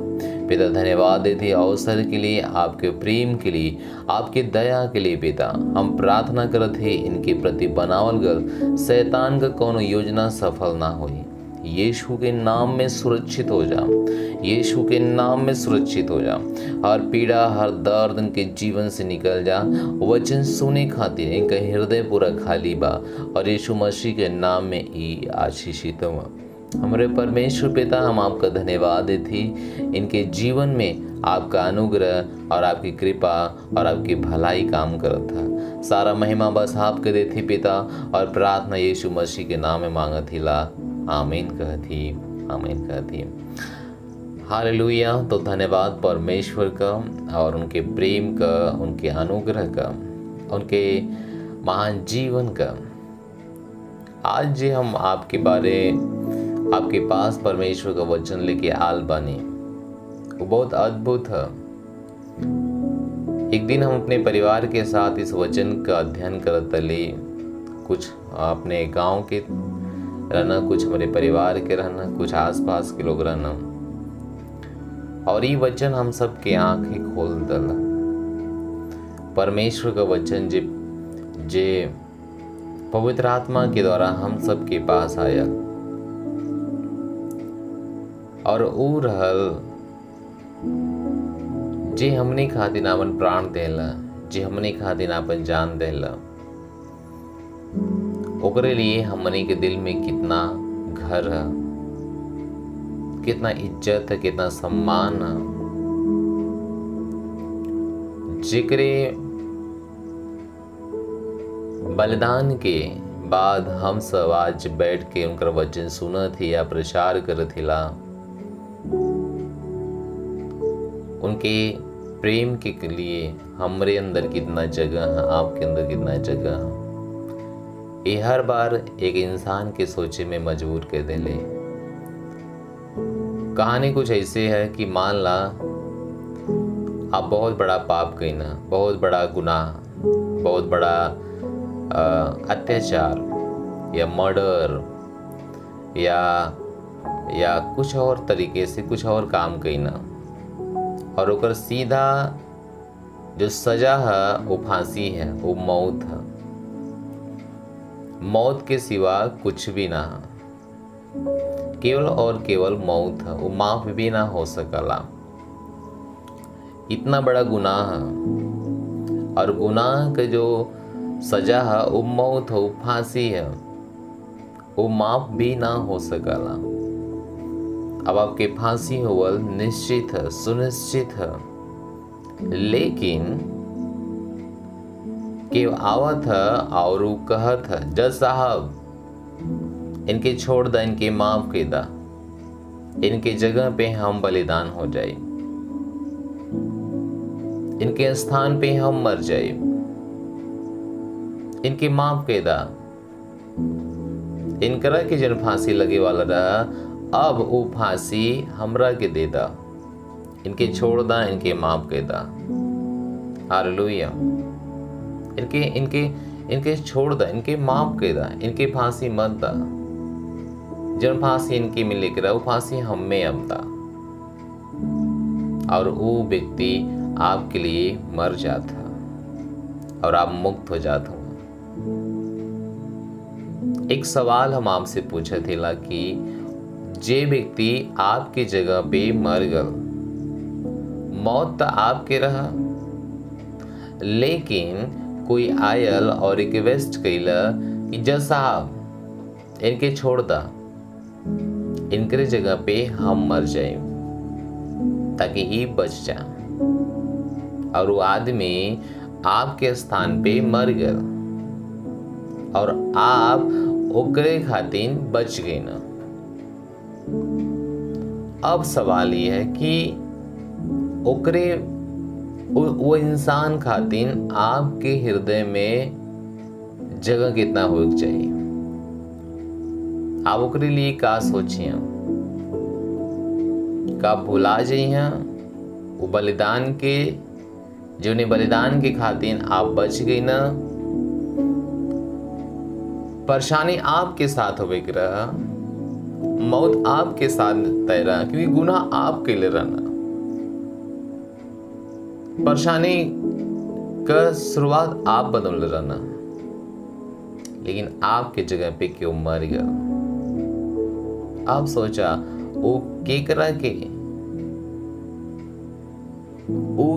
पिता धन्यवाद देते अवसर के लिए, आपके प्रेम के लिए, आपके दया के लिए पिता। हम प्रार्थना करत ही इनके प्रति बनावल गल शैतान का कोनो योजना सफल ना हुई। यीशु के नाम में सुरक्षित हो जा, यीशु के नाम में सुरक्षित हो जा। हर पीड़ा, हर दर्द इनके जीवन से निकल जा। वचन सुने खातिर इनका हृदय पूरा खाली बा और यीशु मसीह के नाम में ही आशीषित हुआ। हमारे परमेश्वर पिता, हम आपका धन्यवाद देती इनके जीवन में आपका अनुग्रह और आपकी कृपा और आपकी भलाई काम करत था। सारा महिमा बस आपके देती पिता और प्रार्थना यीशु मसीह के नाम में मांगत हिला। आमीन कहती, आमीन कहती। हालेलुया। तो धन्यवाद परमेश्वर का और उनके प्रेम का, उनके अनुग्रह का, उनके महान जीवन का। आज हम आपके बारे आपके पास परमेश्वर का वचन लेके आल बानी, वो बहुत अद्भुत है। एक दिन हम अपने परिवार के साथ इस वचन का अध्ययन करते लिए, कुछ अपने गांव के रहना, कुछ हमारे परिवार के रहना, कुछ आसपास के लोग रहना, और ये वचन हम सब के आंखें खोल दला। परमेश्वर का वचन जे पवित्र आत्मा के द्वारा हम सब के पास आया, और ऊ रहल जे हमने खातिर आपन प्राण देला, जे हमने खातिर आपन जान देला। ओकरे लिए हमने के दिल में कितना घर है, कितना इज्जत है, कितना सम्मान है। जिक्रे बलिदान के बाद हम सब आज बैठ के उनका वचन सुनत ही या प्रचार करत हिला। उनके प्रेम के लिए हमरे अंदर कितना जगह है, आपके अंदर कितना जगह है, ये हर बार एक इंसान के सोचे में मजबूर कर देले। कहानी कुछ ऐसे है कि मान ला आप बहुत बड़ा पाप कईना, बहुत बड़ा गुनाह, बहुत बड़ा अत्याचार या मर्डर या कुछ और तरीके से कुछ और काम कईना, और ओकर सीधा जो सजा है वो फांसी है, वो मौत है। मौत के सिवा कुछ भी ना है, केवल और केवल मौत है, वो माफ भी ना हो सकला। इतना बड़ा गुनाह है, और गुनाह का जो सजा है वो मौत है, वो फांसी है, वो माफ भी ना हो सकला। अब आपके फांसी होवल निश्चित है, सुनिश्चित है, लेकिन के आवत है और वो कहत है, जज साहब इनके छोड़ दा, इनके माफ कर दा, इनके जगह पे हम बलिदान हो जाए, इनके स्थान पे हम मर जाए, इनके माफ कर दा। इनकरा के जन फांसी लगे वाला रहा, अब वो फांसी हमरा के दे दा, इनके छोड़ दा, इनके माफ कर दा। हालेलुया। इनके छोड़ दा, इनके माफ कर दा, इनके फांसी मत दा। जन फांसी इनकी मिले करा, वो फांसी हम में अमता, और वो व्यक्ति आपके लिए मर जाता और आप मुक्त हो जाते हो। एक सवाल हम आपसे पूछे थे कि जे व्यक्ति आपके जगह पे मर गल, मौत तो आपके रहा, लेकिन कोई आयल और रिक्वेस्ट कैला कि जज साहब इनके छोड़ दा, इनके जगह पे हम मर जाए ताकि ये बच जाए, और वो आदमी आपके स्थान पे मर गया और आप ओकरे खातिर बच गए ना। अब सवाल ये है कि ओकरे वो इंसान खातिर आपके हृदय में जगह कितना हो चाहिए। आप ओकरे लिए का सोचिए, का भुला जाइए वो बलिदान के, जो ने बलिदान के खातिर आप बच गई ना। परेशानी आपके साथ हो रहा, मौत आपके साथ तय रहा, क्योंकि गुनाह आपके लिए रहना। परेशानी का शुरुआत आप बदल रहना, लेकिन आपके जगह पे क्यों मर गया। आप सोचा वो केकरा के वो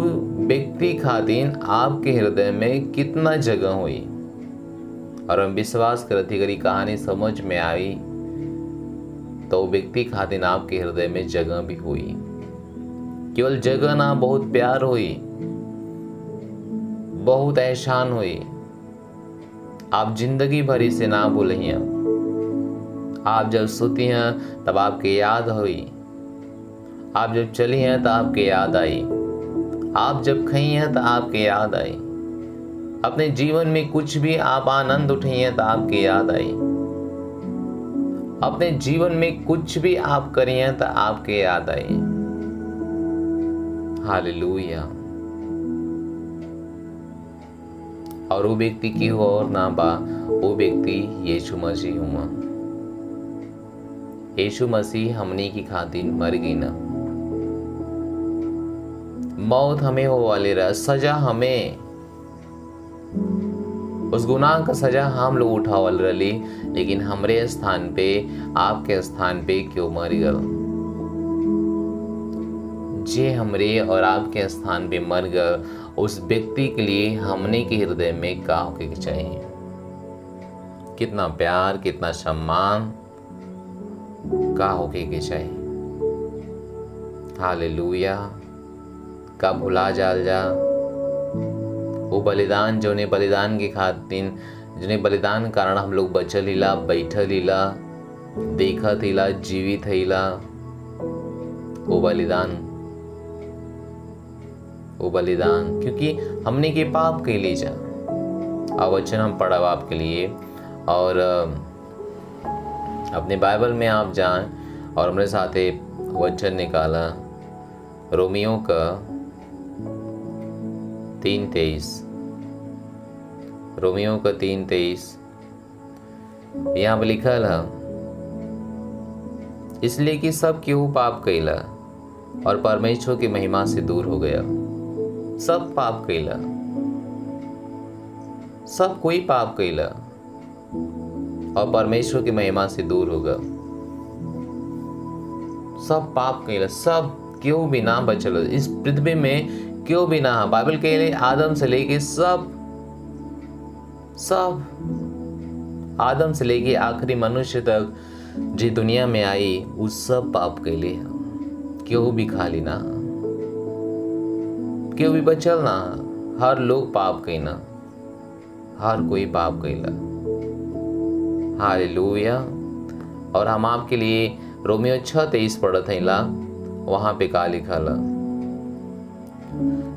व्यक्ति खातिर आपके हृदय में कितना जगह हुई, और हम विश्वास करते अगर ये कहानी समझ में आई तो व्यक्ति खातिर आपके हृदय में जगह भी हुई। केवल जगह ना, बहुत प्यार हुई, बहुत एहसान हुई। आप जिंदगी भरी से ना भूलिए। आप जब सोती हैं तब आपके याद हुई, आप जब चली हैं तो आपके याद आई, आप जब खई हैं तो आपके याद आई, अपने जीवन में कुछ भी आप आनंद उठी हैं तो आपके याद आई। अपने जीवन में कुछ भी आप करिए तो आपके याद आई। हालेलुया। और वो व्यक्ति की हो और ना बा, वो व्यक्ति यीशु मसीह हुआ। यीशु मसीह हमने की खातिर मर गई ना, मौत हमें हो वाले रहा, सजा हमें, उस गुनाह का सजा हम लोग उठावल रही, लेकिन हमरे स्थान पे, आपके स्थान पे क्यों मर गए? जे हमरे और आपके स्थान पे मर गए, उस व्यक्ति के लिए हमने के हृदय में का होके चाहिए? कितना प्यार, कितना सम्मान का होके के चाहिए। हालेलुया। का भुला जाल जा वो बलिदान, जो ने बलिदान के खातिर, जिन्हें बलिदान कारण हम लोग बचल हिला, बैठल हिला, देखत हिला, जीवित हिला। वो बलिदान क्योंकि हमने के पाप के लिए जा। अब वचन हम पढ़ब आपके लिए, और अपने बाइबल में आप जाएं और हमारे साथ वचन निकाला रोमियो का 3:23। रोमियो का 3:23 यहाँ पर लिखल है, इसलिए कि सब केहू पाप कैला और परमेश्वर की महिमा से दूर हो गया। सब पाप कैला, सब कोई पाप कैला और परमेश्वर की महिमा से दूर हो गया। सब पाप कैला, सब क्यों भी ना बचल इस पृथ्वी में, क्यों भी ना। बाइबल कह रहे आदम से लेके सब आदम से लेके आखिरी मनुष्य तक जी दुनिया में आई, उस सब पाप कैले, क्यों भी खाली ना, क्यों भी बचल ना। हर लोग पाप कैना, हर कोई पाप कैला। हालेलुया। और हम आपके लिए रोमियो 6:23 पढ़त हईला, वहां पे का लिखल,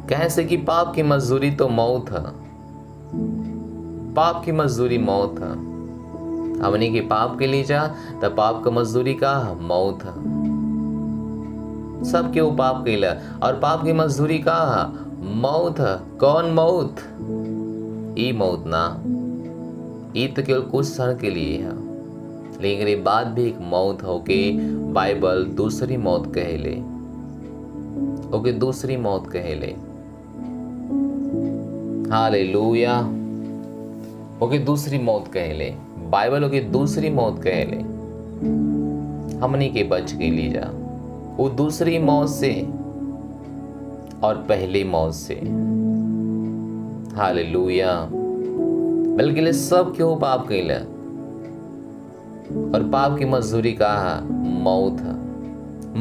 कैसे कि पाप की मजदूरी तो मौत है। पाप की मजदूरी मौत है। हमने के पाप के लिए जा तो पाप का मजदूरी का मौत है। सब क्यों पाप कैला और पाप की मजदूरी का मौत है। कौन मौत? ई मौत ना, ई तो केवल कुछ क्षण के लिए है, लेकिन ये बात भी एक मौत हो के बाइबल दूसरी मौत कहेले, ओके दूसरी मौत कहेले। हालेलुया। ओके दूसरी मौत कहेले, बाइबल ओके दूसरी मौत कहेले। हमने के बच के लिए जा वो दूसरी मौत से और पहली मौत से। हालेलुया। बल्कि सब क्यों पाप कैला और पाप की मजदूरी का मौत है।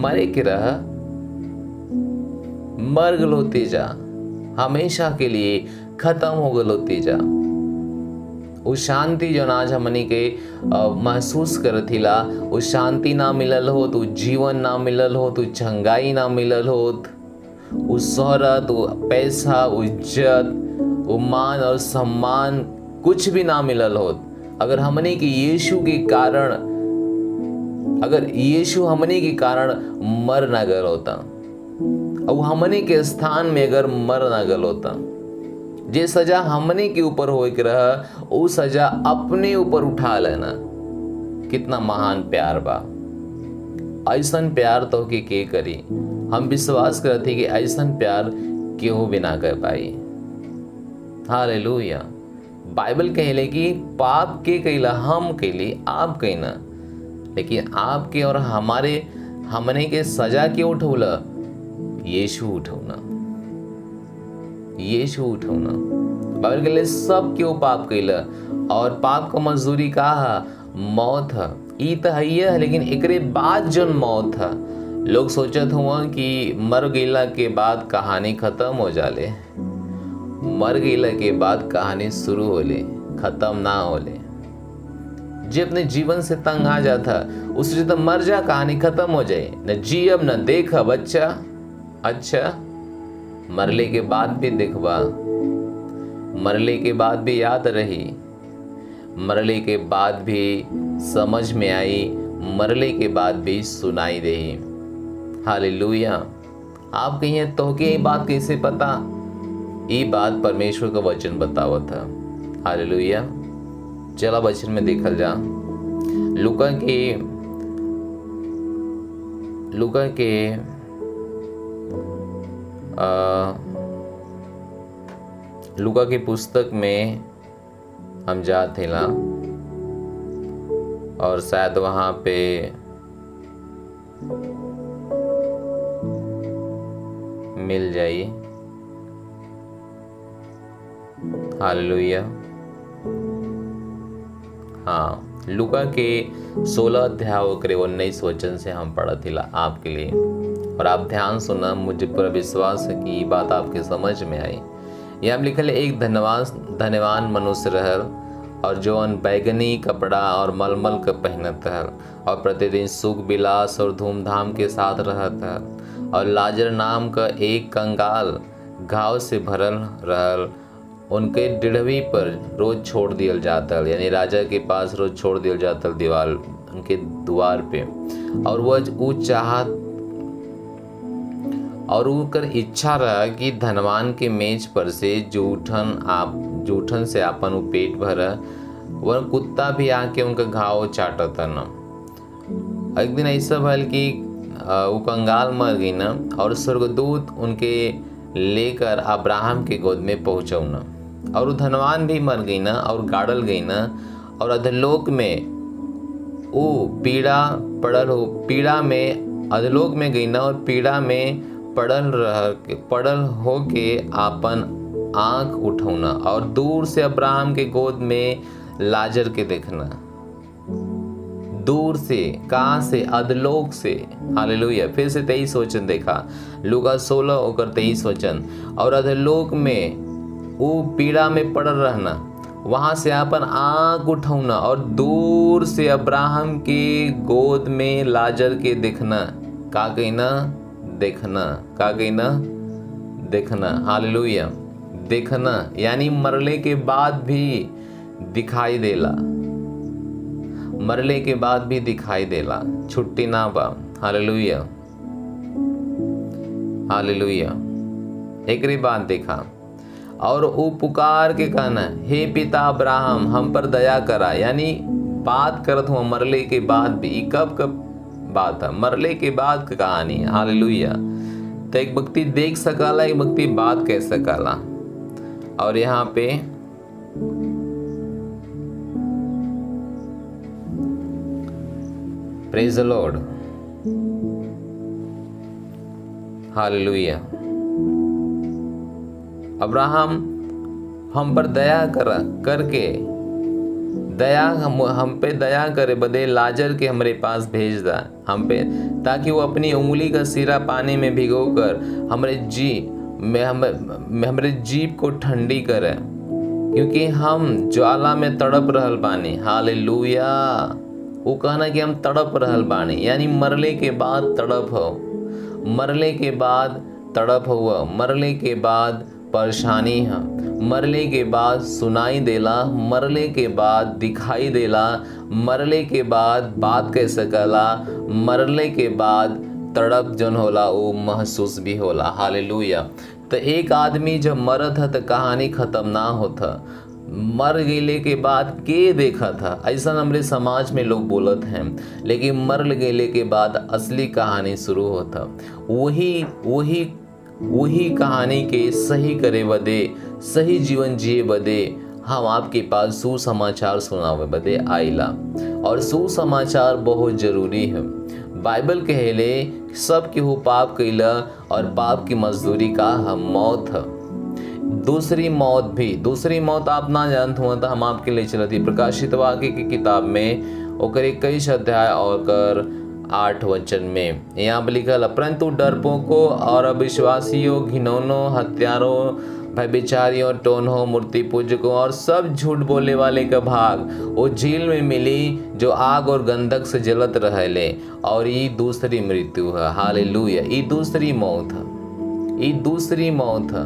मरे के रह, मर गलोते जा, हमेशा के लिए खत्म हो गलोते जा। वो शांति जो आज हमनी के महसूस करथिला, वो शांति ना मिलल हो, तो जीवन ना मिलल हो, तो चंगाई ना मिलल हो, वो शोहरत, वो पैसा, वो इज्जत, वो मान और सम्मान कुछ भी ना मिलल हो, अगर हमने के यीशु के कारण, अगर यीशु हमने के कारण मर ना गल होता, और हमने के स्थान में अगर मर ना गल होता, जे सजा हमने के ऊपर हो के रहा, वो सजा अपने ऊपर उठा लेना। कितना महान प्यार बा। ऐसन प्यार तो के करी। हम विश्वास करते कि ऐसन प्यार केहू भी ना कर पाई। हालेलुया। बाइबल कहले कि पाप के कैला हम कैली, आप कहना, लेकिन आपके और हमारे हमने के सजा के उठौला, यीशु उठौना, यीशु उठौना। बाइबल कहले सब क्यों पाप कैला और पाप का मजदूरी का मौत है। ई तो है, लेकिन एकरे बाद जो मौत है, लोग सोचत हुआ कि मर गईला के बाद कहानी खत्म हो जाले, मर गईला के बाद कहानी शुरू होले, खत्म ना होले। जे अपने जीवन से तंग आ जाता उससे तो मर जा, कहानी खत्म हो जाए, न जियब न देखब। अच्छा मरले के बाद भी देखबा, मरले के बाद भी याद रही, मरले के बाद भी समझ में आई, मरले के बाद भी सुनाई दे। हालेलुया। आप कहिए तो कि ये बात कैसे पता? ये बात परमेश्वर का वचन बतावत है। हालेलुया। चला वचन में देखल जा। लूका के लूका की पुस्तक में हम जाते ला और शायद वहाँ पे मिल जाइए। हालेलुया। हाँ, लूका के 16 अध्याय ओकरे 19 वचन से हम पढ़त हिला आपके लिए, और आप ध्यान सुना। मुझे पूरा विश्वास है कि ये बात आपके समझ में आई। यहाँ लिखल है, एक धनवान मनुष्य रहल और जौन बैगनी कपड़ा और मलमल के पहनत रहल और प्रतिदिन सुख विलास और धूमधाम के साथ रहत रहल, और लाजर नाम का एक कंगाल घाव से भरल रहल उनके डिढ़वी पर रोज छोड़ दियल जाता, यानी राजा के पास रोज छोड़ दियल जाता दीवार उनके द्वार पे, और वह ऊ चाहत और उनकर इच्छा रहा कि धनवान के मेज पर से जूठन से अपन उ पेट भरा, वह कुत्ता भी आके उनका घाव चाटता न। एक दिन ऐसा भल कि वो कंगाल मर गई ना, और स्वर्गदूत उनके लेकर अब्राहम के गोद में पहुंचौ न, और वो धनवान भी मर गई ना और गाड़ल गई ना, और अधलोक में वो पीड़ा में अधलोक में गई ना, और पीड़ा में पड़ल हो के आपन आंख उठौना, और दूर से अब्राहम के गोद में लाजर के देखना। दूर से, कहाँ से? अधलोक से। हालेलुया। फिर से 23 वचन देखा, लूका 16 होकर 23 वचन। और अधलोक में वो पीड़ा में पड़ल रहना, वहां से अपन आंख उठौना, और दूर से अब्राहम के गोद में लाजर के देखना। का कहना? देखना। का कहना? देखना। हालेलुया। देखना यानी मरले के बाद भी दिखाई देला, मरले के बाद भी दिखाई देला, छुट्टी ना बा। हालेलुया। हालेलुया। एकरी बात देखा, और वो पुकार के कहना, हे पिता अब्राहम हम पर दया करा, यानी बात करत हूँ मरले के बाद भी। कब बात है? मरले के बाद की कहानी। हालेलुया। तो एक व्यक्ति देख सकाला, एक व्यक्ति बात कह सकाला। और यहाँ पे praise the Lord. Hallelujah. Abraham हम पर दया करके हम पे दया करे बदे लाजर के हमरे पास भेज दा हम पे, ताकि वो अपनी उंगली का सिरा पानी में भिगो कर हमरे जीभ को ठंडी करे, क्योंकि हम ज्वाला में तड़प रहल बानी। हालेलुया। वो कहना कि हम तड़प रहल बानी, यानी मरले के बाद तड़प हो, मरले के बाद तड़प हुआ, मरले के बाद परेशानी है, मरले के बाद सुनाई देला, मरले के बाद दिखाई देला, मरले के बाद बात कह सकला, मरले के बाद तड़प जन होला वो महसूस भी होला। हालेलुया। तो एक आदमी जब मरत है तो कहानी खत्म ना होता, मर गए के बाद के देखा था, ऐसा हमारे समाज में लोग बोलत हैं, लेकिन मर गए के बाद असली कहानी शुरू होता। वही कहानी के सही करे बदे, सही जीवन जिए बदे हम आपके पास सुसमाचार सुनावे बदे आइला, और सुसमाचार बहुत जरूरी है। बाइबल कहेले सब केहू पाप कैला और पाप की मजदूरी का हम मौत है। दूसरी मौत आप ना जानते हो तो हम आपके लिए चलती प्रकाशित वाक्य की किताब में ओकर 21 अध्याय और 8 वचन में यहाँ पर लिखल, परंतु डरपोकों और अविश्वासियों, घिनौनों, हत्यारों, भयविचारियों, टोनहों, मूर्ति पूजकों और सब झूठ बोले वाले का भाग वो झील में मिली जो आग और गंधक से जलत रहले, और ये दूसरी मृत्यु है। हालेलुया। ये दूसरी मौत है, ये दूसरी मौत है।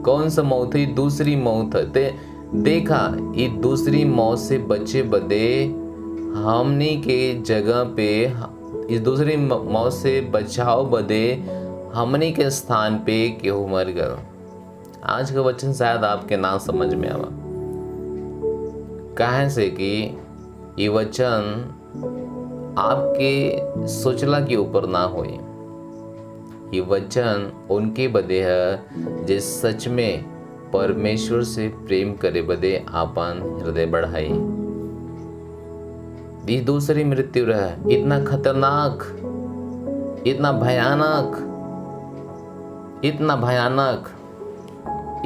कौन सा मौत है? दूसरी मौत है। ते देखा, ये दूसरी मौत से बचे बदे हमनी के जगह पे इस दूसरी मौत से बचाव बदे हमनी के स्थान पे केहू मर गया। आज का वचन शायद आपके ना समझ में आवा, काहे से कि ये वचन आपके सोचला के ऊपर ना होई। ये वचन उनके बदे है जे सच में परमेश्वर से प्रेम करे बदे आपन हृदय बढ़ाई। ये दूसरी मृत्यु रहे इतना खतरनाक, इतना भयानक, इतना भयानक,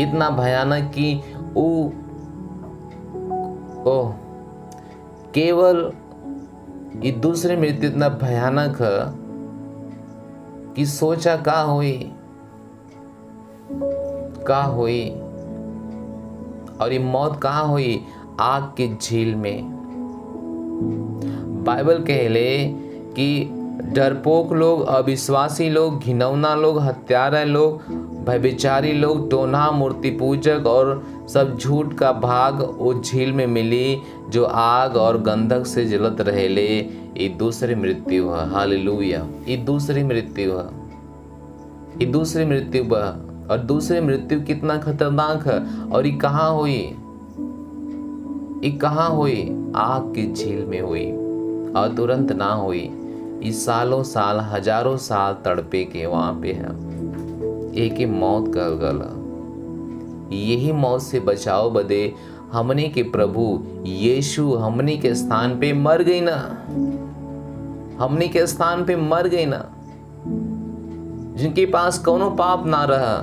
इतना भयानक कि ओह केवल ये दूसरी मृत्यु इतना भयानक है कि सोचा का हुई और ये मौत कहाँ हुई? आग के झील में। बाइबल कहले कि डरपोक लोग, अविश्वासी लोग, घिनौना लोग, हत्यारा लोग, भयभिचारी लोग, टोना, मूर्ति पूजक और सब झूठ का भाग वो झील में मिली जो आग और गंधक से जलत रहेले। ये दूसरी मृत्यु है। हालेलुया। ये दूसरी मृत्यु है, ये दूसरी मृत्यु है। और दूसरी मृत्यु कितना खतरनाक है। और ये कहाँ हुई? ये कहाँ हुई? आग की झील में हुई। और तुरंत ना हुई, ये सालों साल, हजारों साल तड़पे के वहां पे है। एक ही मौत कर गला। यही मौत से बचाव बदे हमने के प्रभु यीशु हमने के स्थान पे मर गई ना, हमने के स्थान पे मर गई ना। जिनके पास कोनो पाप ना रहा,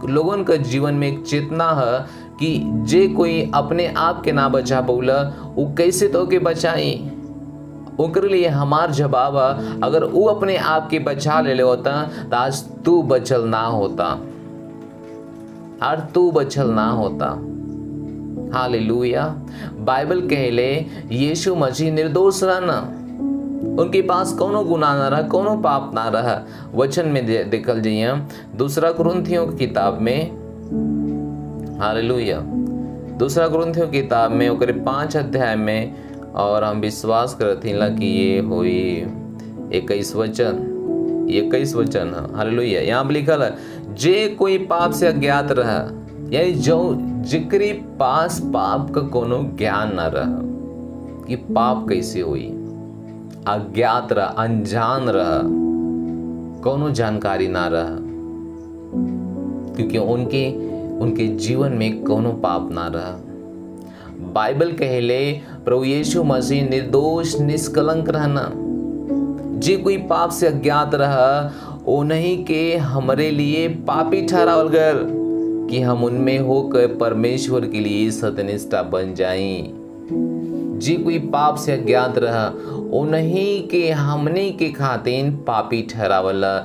लोगन का जीवन में एक चेतना है कि जे कोई अपने आप के ना बचा पौला वो कैसे तो के बचाई। उनके लिए हमार जवाब है, अगर वो अपने आप के बचा ले होता तो आज तू बचल ना होता, और तू बचल ना होता। हालेलुया। बाइबल कहले यीशु मसीह निर्दोष रहना, उनके पास कोनो गुनाह ना रहा, कोनो पाप ना रहा। वचन में देखल जाइए 2 कुरिन्थियों की किताब में, हालेलुया, 2 कुरिन्थियों की किताब में ओकरे 5 अध्याय में, और हम विश्वास करते हैं कि ये हुई 21 वचन है। हालेलुया। यहाँ पर लिखल है, जे कोई पाप से अज्ञात रहा, यानी जो जिक्री पास पाप का कोनो ज्ञान ना रहा कि पाप कैसे हुई, अज्ञात रहा, अनजान रहा, कोनो जानकारी ना रहा, क्योंकि उनके जीवन में कोनो पाप ना रहा। बाइबल कहले प्रभु यीशु मसीह निर्दोष निष्कलंक रहना। जे कोई पाप से अज्ञात रहा उन्हीं के हमरे लिए पापी ठहरावल गल कि हम उनमें होकर परमेश्वर के लिए सत्यनिष्ठा बन जाएं। जे कोई पाप से अज्ञात रहा उन्हीं के हमने के खातिर पापी ठहरावला।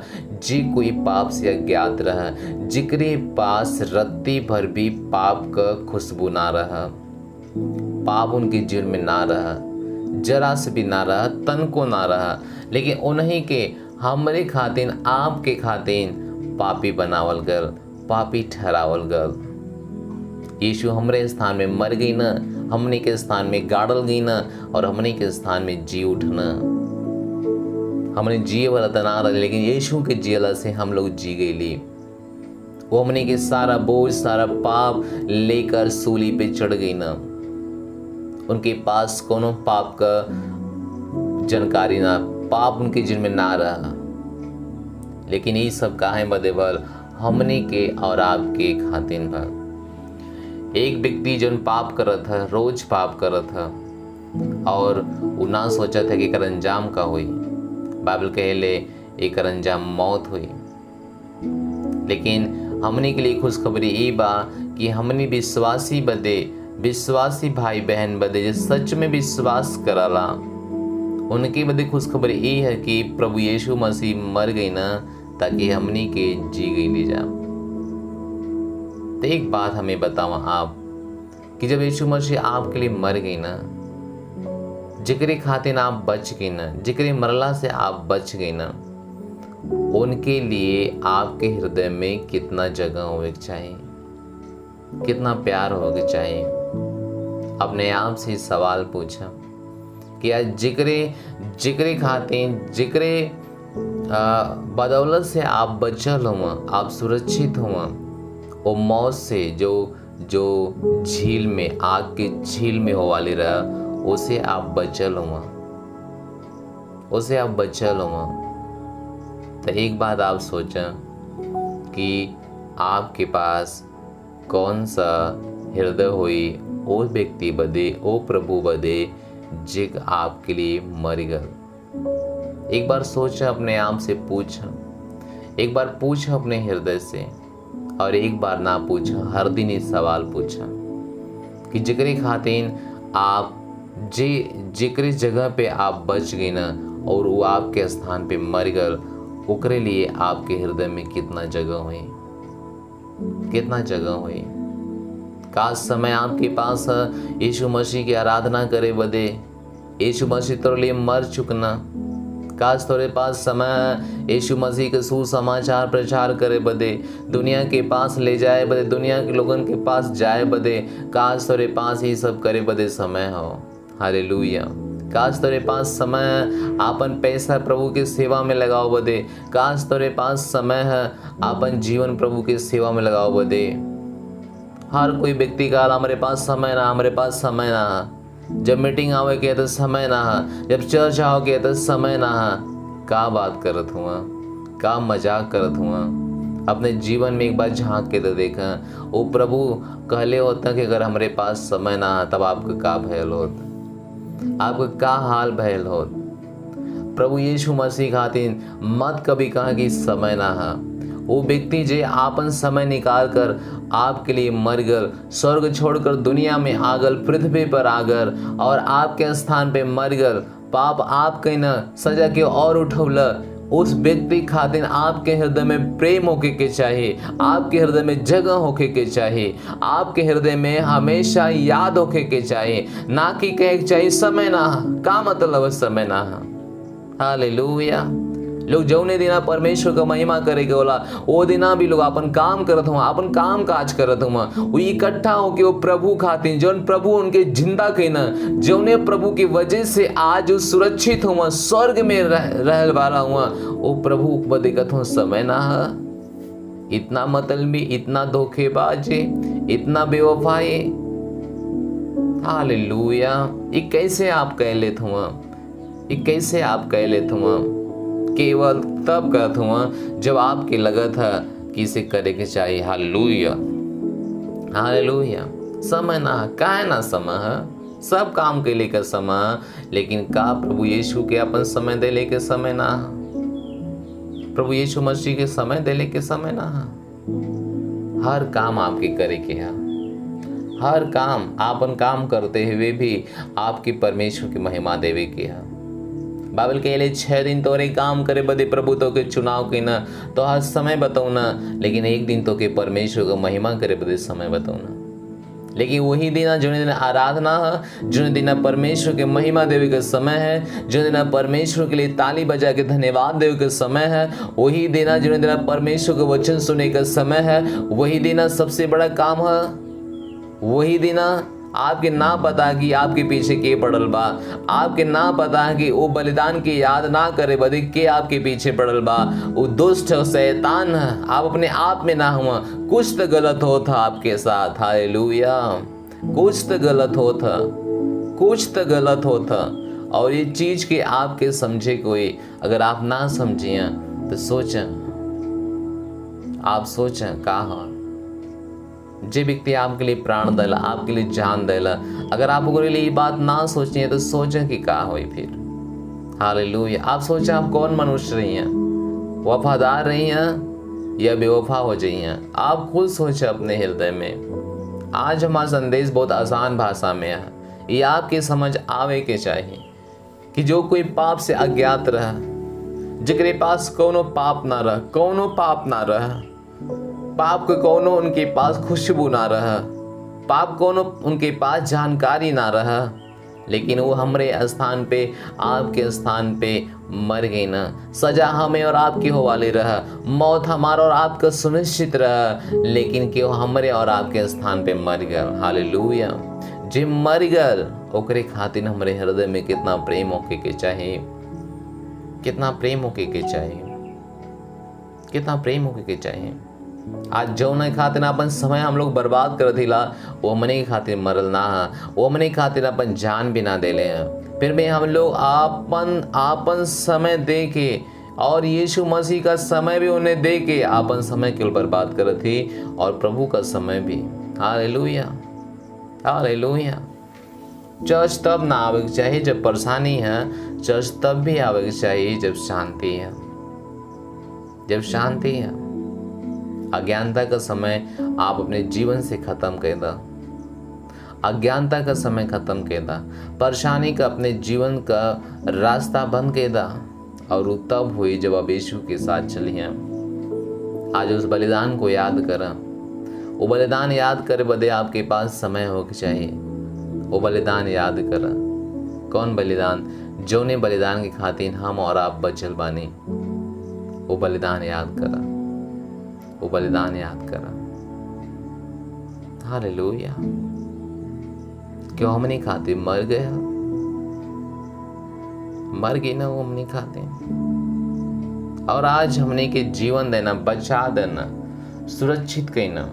जे कोई पाप से अज्ञात रहा, जिकरे पास रत्ती भर भी पाप का खुशबू ना रहा, पाप उनके जीवन में ना रहा, जरा से भी ना रहा, तन को ना रहा, लेकिन उन्हीं के हमरे खातिर, आपके खातिर पापी बनावल गल, पापी ठहरावल गल। यीशु हमरे स्थान में मर गई ना, हमने के स्थान में गाड़ल गई ना, और हमने के स्थान में जी उठना। हमने जिए वाला तो ना रहा, लेकिन यीशु के जियला से हम लोग जी गई। वो हमने के सारा बोझ, सारा पाप लेकर सूली पे चढ़ गई ना। उनके पास कोनो पाप का जानकारी ना, पाप उनके जीवन में ना रहा, लेकिन ये सब काहे बदेवल हमने के और आपके खातिर बा। एक व्यक्ति जो पाप करत है, रोज पाप करत है, और वो ना सोचा था कि एकर अंजाम का हुई। बाइबल कहले एकर अंजाम मौत हुई। लेकिन हमने के लिए खुशखबरी ये बा कि हमने विश्वासी बदे, विश्वासी भाई बहन बदे जो सच में विश्वास कराला, उनके बदे खुशखबरी ये है कि प्रभु यीशु मसीह मर गई ना, ताकि हमने के जी गई ले जा। तो एक बात हमें बताओ आप कि जब यीशु मसीह आपके लिए मर गई ना, जिक्र खातिर आप बच गई ना, जिक्र मरला से आप बच गई ना, उनके लिए आपके हृदय में कितना जगह होने चाहिए, कितना प्यार होना चाहिए। अपने आप से सवाल पूछा, कि आज जिक्रे खातिर जिक्रे बदौलत से आप बचल हुआ, आप सुरक्षित हुआ वो मौत से जो झील में, आग के झील में हो वाली रहा, उसे आप बचल हुआ, उसे आप बचल हुआ। तो एक बात आप सोचा कि आपके पास कौन सा हृदय हुई ओ व्यक्ति बदे, ओ प्रभु बदे जिग आपके लिए मर गल। एक बार सोचा, अपने आप से पूछा, एक बार पूछा अपने हृदय से, और एक बार ना पूछा, हर दिन ये सवाल पूछा कि जिक्र खातिर आप जिक्र जगह पे आप बच गई ना और वो आपके स्थान पे मर गल, ओकरे लिए आपके हृदय में कितना जगह हुई, कितना जगह हुई। का समय आपके पास यीशु मसीह की आराधना करे बदे, यीशु मसीह तेरे लिए मर चुकना। काश तोरे पास समय यीशु मसीह के सुसमाचार प्रचार करे बदे, दुनिया के पास ले जाए बदे, दुनिया के लोगन के पास जाए बदे, काश तोरे पास ये सब करे बदे समय हो। हालेलुया। काश तोरे पास समय आपन पैसा प्रभु के सेवा में लगाओ बदे, काश तोरे पास समय है आपन जीवन प्रभु के सेवा में लगाओ बदे। हर कोई व्यक्ति का हमारे पास समय ना, हमारे पास समय ना, जब मीटिंग आवे के तो समय ना, जब चर्च आओ के तो समय ना। का बात करत हुआ, का मजाक करत हुआ। अपने जीवन में एक बार झांक के तो देखा, वो प्रभु कहले होता कि अगर हमारे पास समय ना तब आपका का भयल होत, आपका का हाल भयल होत। प्रभु यीशु मसीह खातिर मत कभी कहा कि समय ना है। वो व्यक्ति जे आपन समय निकाल कर आपके लिए मर गल, स्वर्ग छोड़कर दुनिया में आगल, पृथ्वी पर आगल और आपके स्थान पे मर गल, पाप आप कहीं न सजा के और उठौला। उस व्यक्ति खातिर आपके हृदय में प्रेम होके के चाहिए, आपके हृदय में जगह होके के चाहिए, आपके हृदय में हमेशा याद होके के चाहिए, ना कि कहे चाहिए समय ना। का मतलब है समय ना? हालेलुया। लोग जौने दिना परमेश्वर का महिमा करे के होला वो दिना भी लोग अपन काम करत हुआ, अपन काम काज करत हुआ, वो इकट्ठा होके वो प्रभु खातिर, जौन प्रभु उनके जिंदा कहना, जौने प्रभु की वजह से आज वो सुरक्षित हुआ, स्वर्ग में रह वाला हुआ, वो प्रभु बदिकत हो समय ना है। इतना मतलबी, इतना धोखेबाज, इतना बेवफाई। हालेलुया। ये कैसे आप कह लेते हुआ, ये कैसे आप कह लेते हुआ? केवल तब कहत हुआ जब आपके लगत है कि इसे करे के चाहिए। Hallelujah, hallelujah. समय ना, काहे ना समय है, सब काम के लिए का समय, लेकिन का प्रभु यीशु के अपन समय दे ले के समय ना, प्रभु यीशु मसीह के समय दे ले के समय ना। हर काम आपके करे के है, हर काम आपन काम करते हुए भी आपकी परमेश्वर की महिमा देवे के है। बाइबल के लिए 6 दिन तोरे काम करे बदे प्रभु तो के चुनाव की ना, तो हर समय बताऊ ना, लेकिन एक दिन तो के परमेश्वर को महिमा करे बदे समय बताऊ ना। लेकिन वही दिन जो दिन आराधना है, जो दिन परमेश्वर के महिमा देवे के समय है, जो दिन परमेश्वर के लिए ताली बजा के धन्यवाद देवे के समय है, वही दिन जो दिन परमेश्वर के वचन सुने का समय है, वही दिन सबसे बड़ा काम है। वही दिन आपके ना पता कि आपके पीछे के पड़ल बा, आपके ना पता कि वो बलिदान की याद ना करे बदे के आपके पीछे पड़ल बा। वो दुष्ट शैतान है, आप अपने आप में ना हुआ, कुछ तो गलत होता आपके साथ। हालेलुया। कुछ तो गलत होता, कुछ तो गलत होता। और ये चीज के आपके समझे कोई, अगर आप ना समझिए तो सोचें, आप सोचें कहा जे व्यक्ति आपके लिए प्राण देला, आपके लिए जान देला, अगर आप ओकरे लिए ये बात ना सोचिए तो सोचें कि का होई फिर। हालेलुया। आप सोचें आप कौन मनुष्य रही हैं, वफादार रही हैं या बेवफा हो जाई हैं? आप खुद सोचें अपने हृदय में। आज हमारा संदेश बहुत आसान भाषा में है, ये आपके समझ आवे के चाहिए कि जो कोई पाप से अज्ञात रहा, जिकरे पास कोनो पाप ना रहा, कोनो पाप ना रहा, पाप को कोनो उनके पास खुशबू ना रहा, पाप कोनो उनके पास जानकारी ना रहा, लेकिन वो हमरे स्थान पे, आपके स्थान पे मर गई ना। सजा हमें और आपके हो वाले रहा, मौत हमारा और आपका सुनिश्चित रहा, लेकिन क्यों हमरे और आपके स्थान पे मर गया। हालेलुया। जे मर गल ओकरे खातिर हमरे हृदय में कितना प्रेम होके के चाहे, कितना प्रेम होके के चाहे, कितना प्रेम होके के चाहे। आज जौन खातिर अपन समय हम लोग बर्बाद कर दिला, वो हमने के खातिर मरल ना है, वो हमने के खातिर अपन जान भी ना देले हैं। फिर भी हम लोग आपन समय दे के और यीशु मसीह का समय भी उन्हें दे के आपन समय केवल बर्बाद कर थी, और प्रभु का समय भी। Hallelujah, hallelujah. चर्च तब ना आवे के चाहिए जब परेशानी है, चर्च तब भी आवे के चाहिए जब शांति है, जब शांति है। अज्ञानता का समय आप अपने जीवन से खत्म कर दा, अज्ञानता का समय खत्म कर दा, परेशानी का अपने जीवन का रास्ता बंद कर दा, और वो तब हुई जब आप यीशु के साथ चलिए। आज उस बलिदान को याद करा, वो बलिदान याद करे बदे आपके पास समय हो के चाहिए। वो बलिदान याद करा। कौन बलिदान? जौने बलिदान के खातिर हम और आप बचल बानी, वो बलिदान याद करा, वो बलिदान याद करा। हालेलुया। क्यों हमने खातिर मर गया, मर गई ना वो हमने खातिर, और आज हमने के जीवन देना, बचा देना, सुरक्षित कहना।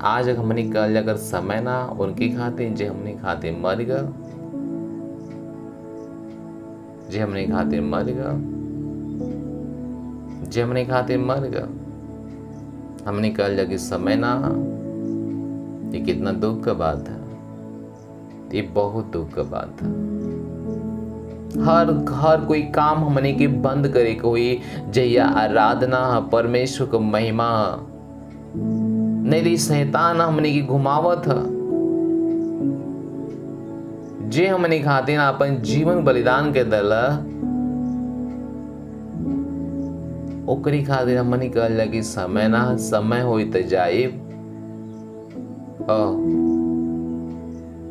आज हमने कल अगर समय ना उनके खातिर जे हमने खातिर मर गया, जे हमने खातिर मर गया, जे हमने खातिर मर गया, हमने कल जगह समय ना। ये कितना दुख का बात है, ये बहुत दुख का बात है। हर कोई काम हमने के बंद करे, कोई जया आराधना परमेश्वर को महिमा नहीं रही, शैतान हमने की घुमावत है। जे हमने खातिर अपन जीवन बलिदान के दला, ओकरी खातिर हमने कहल लगी समय ना, समय होई त जाए।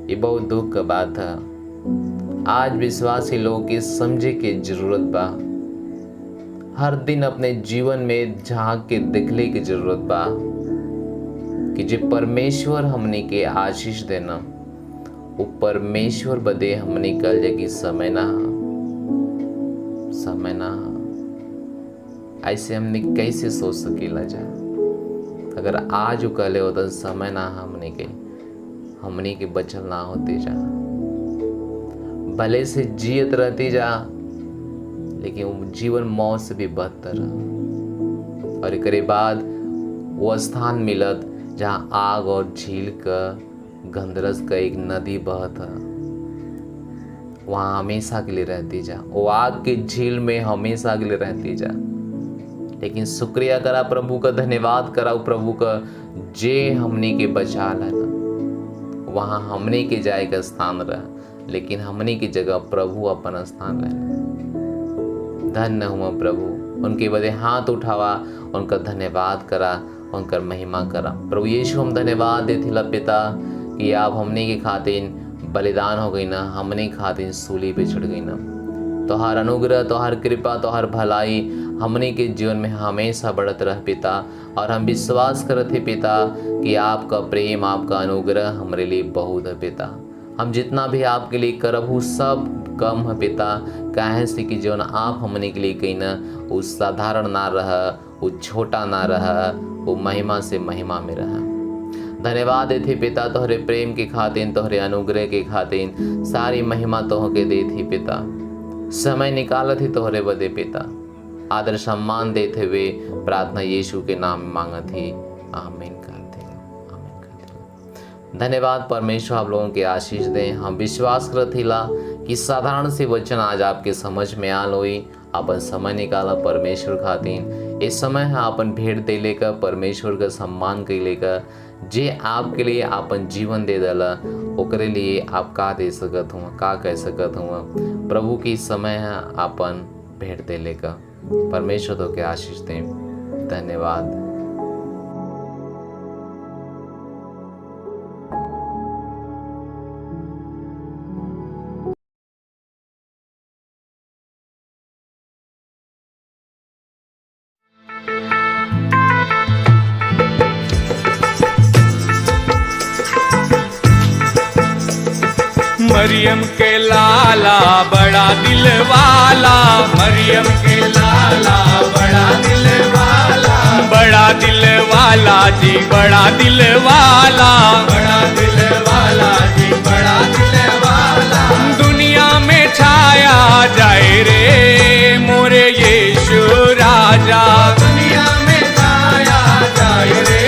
ये बहुत दुख का बात है। आज विश्वासी लोगों के समझे के जरूरत बा, हर दिन अपने जीवन में झांक के दिखले की जरूरत बा कि जे परमेश्वर हमने के आशीष देना, वो परमेश्वर बदे हमने कल जगी समय ना, समय ना। ऐसे हमने कैसे सोच सकेला जा? अगर आज वो कहले हो तो समय ना हमने के बचल ना होते जा, भले से जियत रहती जा, लेकिन वो जीवन मौत से भी बदतर। और एक बाद वो स्थान मिलत जहाँ आग और झील का गंधरस का एक नदी बहत है, वहाँ हमेशा के लिए रहती जा, वो आग की झील में हमेशा के लिए रहती जा। लेकिन शुक्रिया करा प्रभु का, धन्यवाद करा प्रभु का, जे हमने के बचा लेना। वहाँ हमने के जाए का स्थान रहा, लेकिन हमने की जगह प्रभु अपन स्थान रहे। धन्य हुआ प्रभु, उनके बदे हाथ उठावा, उनका धन्यवाद करा, उनकर महिमा करा। प्रभु यीशु हम धन्यवाद देते पिता कि आप हमने के खातिर बलिदान हो गई ना, हमने खातिर सूली पे चढ़ गई ना। तोहार अनुग्रह, तोहार कृपा, तोहार भलाई हमने के जीवन में हमेशा बढ़त रह पिता। और हम विश्वास करते पिता कि आपका प्रेम, आपका अनुग्रह हमारे लिए बहुत है पिता। हम जितना भी आपके लिए करब वो सब कम है पिता, काहे से कि जो आप हमने के लिए कही ना, वो साधारण ना रहा, वो छोटा ना रहा, वो महिमा से महिमा में रहा। धन्यवाद देते पिता तोहरे प्रेम के खातिर, तोहरे अनुग्रह के खातिर, सारी महिमा तोहके देती पिता। समय निकालत ही तोहरे बदे पिता, आदर सम्मान देते हुए प्रार्थना यीशु के नाम में मांगत ही, आमीन करते हैं, आमीन करते हैं। धन्यवाद परमेश्वर, आप लोगों के आशीष दें। हम विश्वास करते ला कि साधारण से वचन आज आपके समझ में आल होई। अपन समय निकाला परमेश्वर खातिर। इस समय है अपन भेंट दे लेकर परमेश्वर का सम्मान कर लेकर, जे आपके लिए अपन जीवन दे दला, ओकरे लिए आप का दे सकत हुआ, का कह सकत हुआ। प्रभु की समय है अपन भेंट दे लेकर। परमेश्वर तो के आशीष दें। धन्यवाद। मरियम के लाला बड़ा दिल वाला, मरियम के लाला बड़ा दिल वाला, बड़ा दिल वाला जी बड़ा दिल वाला, बड़ा दिल वाला जी बड़ा दिल वाला। दुनिया में छाया जाए रे मोरे यीशु राजा, दुनिया में छाया जाए रे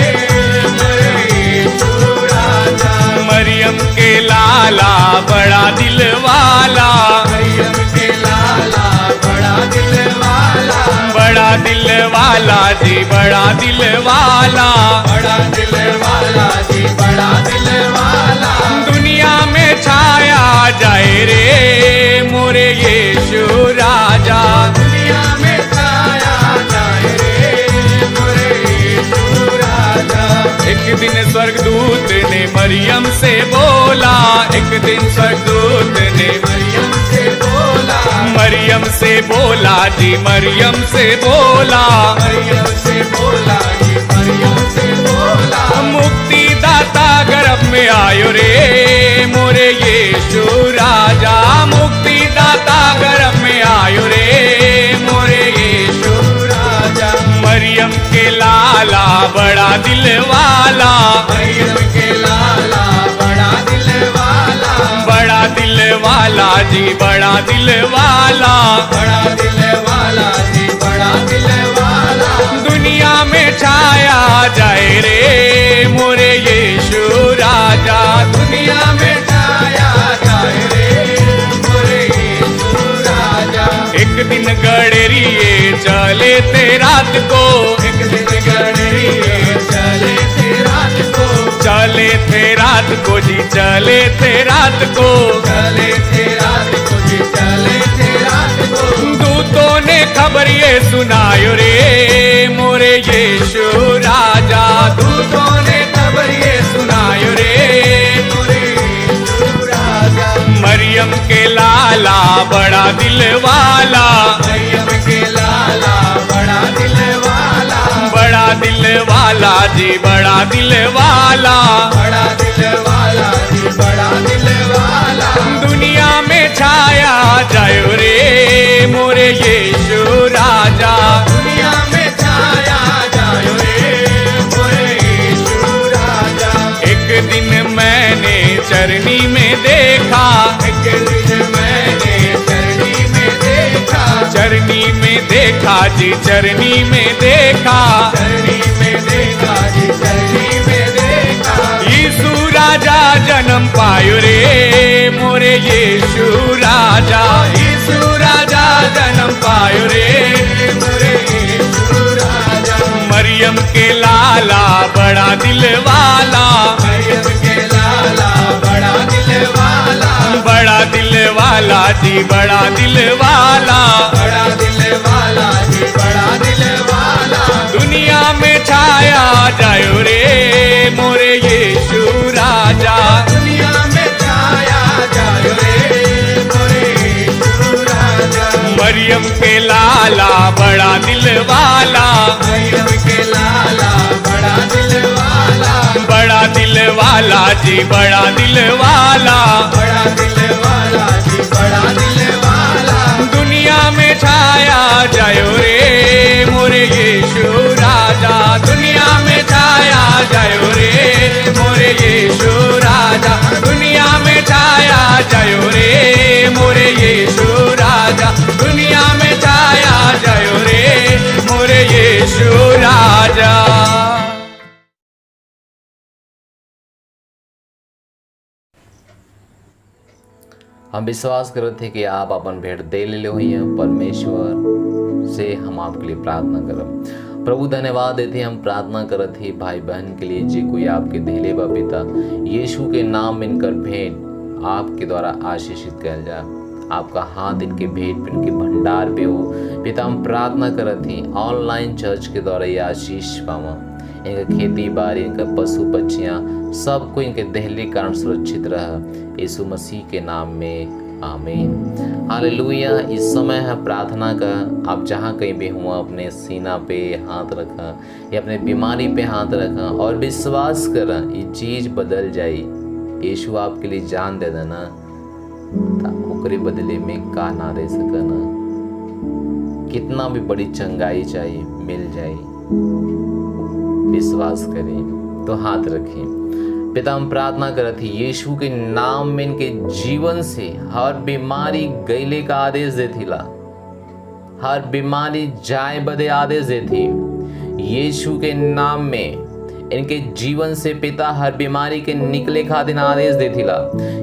मोरे यीशु राजा। मरियम के लाला बड़ा दिल वाला, मरियम के लाला बड़ा दिल वाला, बड़ा दिल वाला जी बड़ा दिल वाला, बड़ा दिल वाला जी बड़ा दिल वाला। दुनिया में छाया जाए रे मोरे यीशु राजा, दुनिया में छाया जाए रे मोरे यीशु राजा। एक दिन स्वर्गदूत ने मरियम से बोला, एक दिन स्वर्गदूत ने मरियम से बोला, मरियम से बोला जी मरियम से बोला, मरियम से बोला जी मरियम से बोला। मुक्ति दाता गर्भ में आयो रे मोरे यीशु राजा, मुक्ति दाता गर्भ में आयो रे मोरे यीशु राजा। मरियम के लाला बड़ा दिल वाला, मरियम के लाला बड़ा दिल वाला, बड़ा दिल वाला जी बड़ा दिल वाला, बड़ा दिल वाला जी बड़ा दिल वाला। दुनिया में छाया जाए रे मोरे यीशु राजा, दुनिया में छाया जाए रे मोरे यीशु राजा। एक दिन गडरिए चले थे रात को, एक दिन गडरिए चले थे रात को, चले थे रात को जी चले थे रात को, चले थे रात को जी चले थे रात को। दूतों ने खबर ये सुनायो रे मोरे यीशु राजा, दूतों ने खबर ये सुनायो रे मोरे यीशु राजा। मरियम के लाला बड़ा दिल वाला, मरियम के लाला बड़ा दिल वाला, बड़ा दिल वाला जी बड़ा दिल वाला, बड़ा दिल वाला जी बड़ा दिल वाला। दुनिया में छाया जायो रे मोरे यीशु राजा, दुनिया में छाया जायो रे मोरे यीशु राजा। एक दिन मैंने चरनी में देखा, एक दिन मैंने चरनी में देखा, चरनी में देखा जी चरनी में देखा, चरनी में देखा जी चरनी में देखा। यीशु राजा जन्म पायो रे मोरे यीशु राजा, यीशु राजा जन्म पायो रे मोरे यीशु राजा। मरियम के लाला बड़ा दिल वाला, मरियम के लाला बड़ा दिल वाला, बड़ा दिल वाला जी बड़ा दिल वाला, बड़ा दिल वाला जी बड़ा दिल वाला। दुनिया में छाया जायो रे मोरे यीशु राजा, दुनिया में छाया जायो रे मोरे यीशु राजा। मरियम के लाला बड़ा दिल वाला, मरियम के लाला बड़ा दिल वाला, बड़ा दिल वाला जी बड़ा दिल वाला, बड़ा दिल वाला जी बड़ा दिल वाला। दुनिया में छाया जायो रे मोरे यीशु राजा, दुनिया में छाया जायो रे मोरे यीशु राजा, दुनिया में छाया जायो रे मोरे यीशु राजा, दुनिया में छाया जायो रे मोरे यीशु राजा। हम विश्वास करते हैं कि आप अपन भेंट दे ले हुई हैं परमेश्वर से हम आपके लिए प्रार्थना करब। प्रभु धन्यवाद देते हम प्रार्थना करत ही भाई बहन के लिए जी कोई आपके देले बा पिता यीशु के नाम में इनकर भेंट आपके द्वारा आशीषित कर जाए, आपका हाथ इनके भेंट पे इनके भंडार पे हो पिता। हम प्रार्थना करत ही ऑनलाइन चर्च के द्वारा ये आशीष पावा, इनका खेती बाड़ी इनका पशु पक्षियाँ सबको इनके दहली कारण सुरक्षित रह यीशु मसीह के नाम में आमीन हालेलुया। इस समय है प्रार्थना का, आप जहाँ कहीं भी हुआ अपने सीना पे हाथ रखा या अपने बीमारी पे हाथ रखा और विश्वास करा ये चीज़ बदल जाए। यीशु आपके लिए जान दे देना, तो ओकरे बदले में का ना दे सकना। कितना भी बड़ी चंगाई चाहिए मिल जाए, विश्वास करें तो हाथ रखें। पिता हम प्रार्थना करत ही यीशु के नाम में इनके जीवन से हर बीमारी गैले का आदेश देथिला, हर बीमारी जाए बदे आदेश देती। यीशु के नाम में इनके जीवन से पिता हर बीमारी के निकले खातिर आदेश देथिला।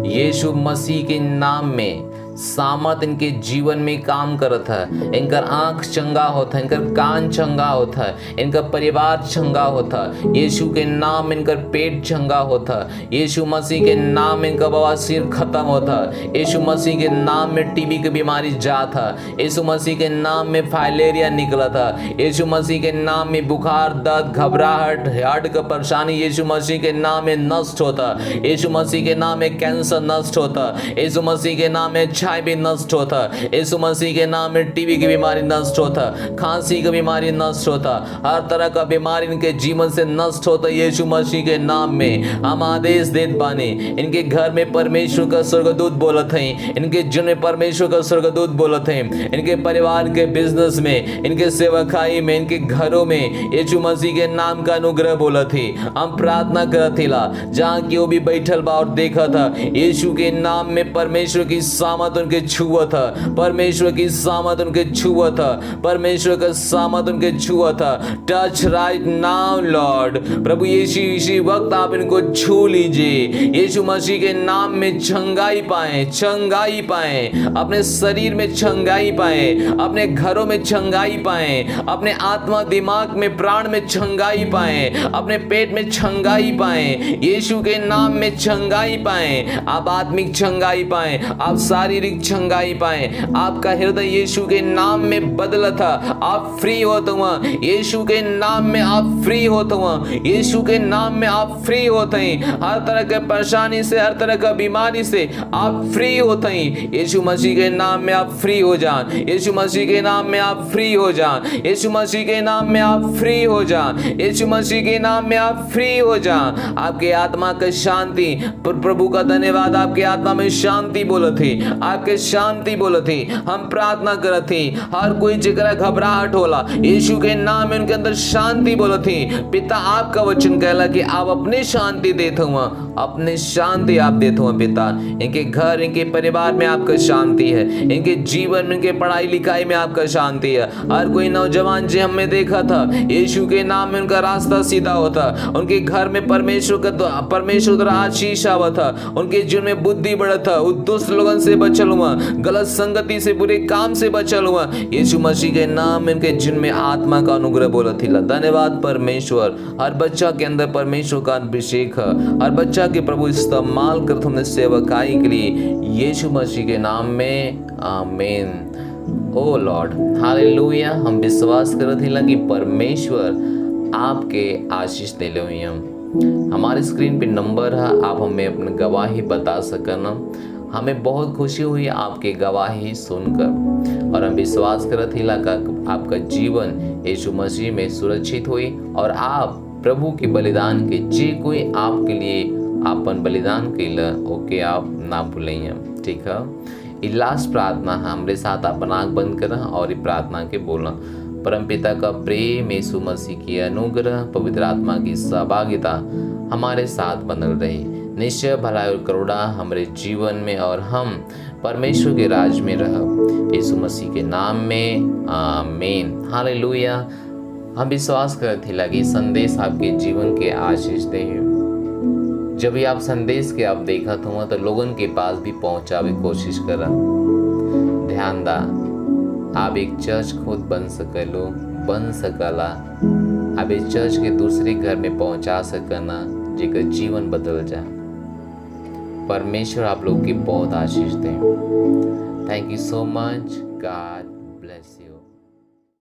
यीशु मसीह के नाम में सामर्थ इनके जीवन में काम करत है। इनकर आंख चंगा होता है, इनकर कान चंगा होता है, इनका परिवार चंगा होता है। यीशु के नाम इनकर पेट चंगा होता है। यीशु मसीह के नाम में इनका बवासीर खत्म होता है। यीशु मसीह के नाम में टीबी की बीमारी जाता है। यीशु मसीह के नाम में फाइलेरिया निकला था। यीशु मसीह के नाम में बुखार, दर्द, घबराहट, हार्ट का परेशानी यीशु मसीह के नाम में नष्ट होता। यीशु मसीह के नाम में कैंसर नष्ट होता। यीशु मसीह के नाम में भी नष्ट होता। यीशु मसीह के नाम में टीबी की बीमारी नष्ट होता, खांसी की बीमारी नष्ट होता, हर तरह का बीमारी इनके जीवन से नष्ट होता। यीशु मसीह के नाम में हम आदेश देत बानी। इनके घर में परमेश्वर का स्वर्गदूत बोलत है, इनके जीवन में परमेश्वर का स्वर्गदूत बोलत है। इनके परिवार के बिजनेस में, इनके सेवकाई में, इनके घरों में यीशु मसीह के नाम का अनुग्रह बोलत है। हम प्रार्थना करत हिला जहाँ की वो भी बैठल बा और देखा था, यीशु के नाम में परमेश्वर की सामर्थ उनके छुआ था, परमेश्वर की सामर्थ उनके छुआ था, परमेश्वर का सामर्थ उनके छुआ था। Touch right now lord. प्रभु यीशु इसी वक्त आप इनको छू लीजिए। यीशु मसीह के नाम में चंगाई पाए, चंगाई पाए, अपने शरीर में चंगाई पाए, अपने घरों में चंगाई पाए, अपने आत्मा दिमाग में प्राण में चंगाई पाए, अपने पेट में चंगाई पाए, यीशु के नाम में चंगाई पाए। आप आत्मिक चंगाई पाए, आप शारीरिक चंगाई पाए। आपका हृदय यीशु के नाम में बदला था, आप फ्री होते हुए। यीशु के नाम में आप फ्री होते हुए, यीशु के नाम में आप फ्री होते हैं। हर तरह के परेशानी से, हर तरह का बीमारी से आप फ्री होते हैं। यीशु मसीह के नाम में आप फ्री हो जान। यीशु मसीह के नाम में आप फ्री हो जान। यीशु मसीह के नाम में आप फ्री हो जान। यीशु मसीह के नाम में आप फ्री हो जान। आपके आत्मा का शांति, प्रभु का धन्यवाद, आपके आत्मा में शांति बोलत थी, आपके शांति बोलत थी। हम प्रार्थना करत थी हर कोई जगह घबराहट होला, यीशु के नाम में उनके अंदर शांति बोलत थी। पिता आपका वचन कहला कि आप अपनी शांति देते हुआ, अपने शांति आप देते हुआ पिता। इनके घर, इनके परिवार में आपका शांति है, इनके जीवन में, इनके पढ़ाई लिखाई में आपका शांति है। हर कोई नौजवान जो हमने देखा था, यीशु के नाम में उनका रास्ता सीधा होता, उनके घर में परमेश्वर द्वारा आशीष आवा था, उनके जीवन में बुद्धि बढ़ा था, दुष्ट लोगों से बचल हुआ, गलत संगति से, बुरे काम से बचल हुआ। यीशु मसीह के नाम में इनके जीवन में आत्मा का अनुग्रह बोला थिला। धन्यवाद परमेश्वर। हर बच्चा के अंदर परमेश्वर का अभिषेक है, हर बच्चा के प्रभु इस्तेमाल कर तुमने सेवकाई के लिए, यीशु मसीह के नाम में आमीन। ओ लॉर्ड हालेलुया। हम विश्वास करत हिला कि परमेश्वर आपके आशीष देले हुई। हमारे स्क्रीन पे नंबर है, आप हमें अपनी गवाही बता सकना। हमें बहुत खुशी हुई आपकी गवाही सुनकर, और हम विश्वास करत हिला का आपका जीवन यीशु मसीह में सुरक्षित हुई, और आप प्रभु के बलिदान के जे कोई आपके लिए अपन बलिदान कैला ओके आप ना भूलिए। ठीक है, ये लास्ट प्रार्थना हमारे साथ अपन आँख बंद करें और ये प्रार्थना के बोलना। परमपिता का प्रेम, यीशु मसीह की अनुग्रह, पवित्र आत्मा की सहभागिता हमारे साथ बनल रही। निश्चय भलाई और करुणा हमारे जीवन में, और हम परमेश्वर के राज में रह, यीशु मसीह के नाम में आमीन। हालेलुया। हम विश्वास करते हैं कि संदेश आपके जीवन के आशीष दे। जब भी आप संदेश के आप देखत हुआ तो लोगन के पास भी पहुंचावे कोशिश करा। ध्यान दा, आप एक चर्च खुद बन सकला। आप एक चर्च के दूसरे घर में पहुंचा सकना, जेकर जीवन बदल जा। परमेश्वर आप लोग की बहुत आशीष दे। Thank you so much. God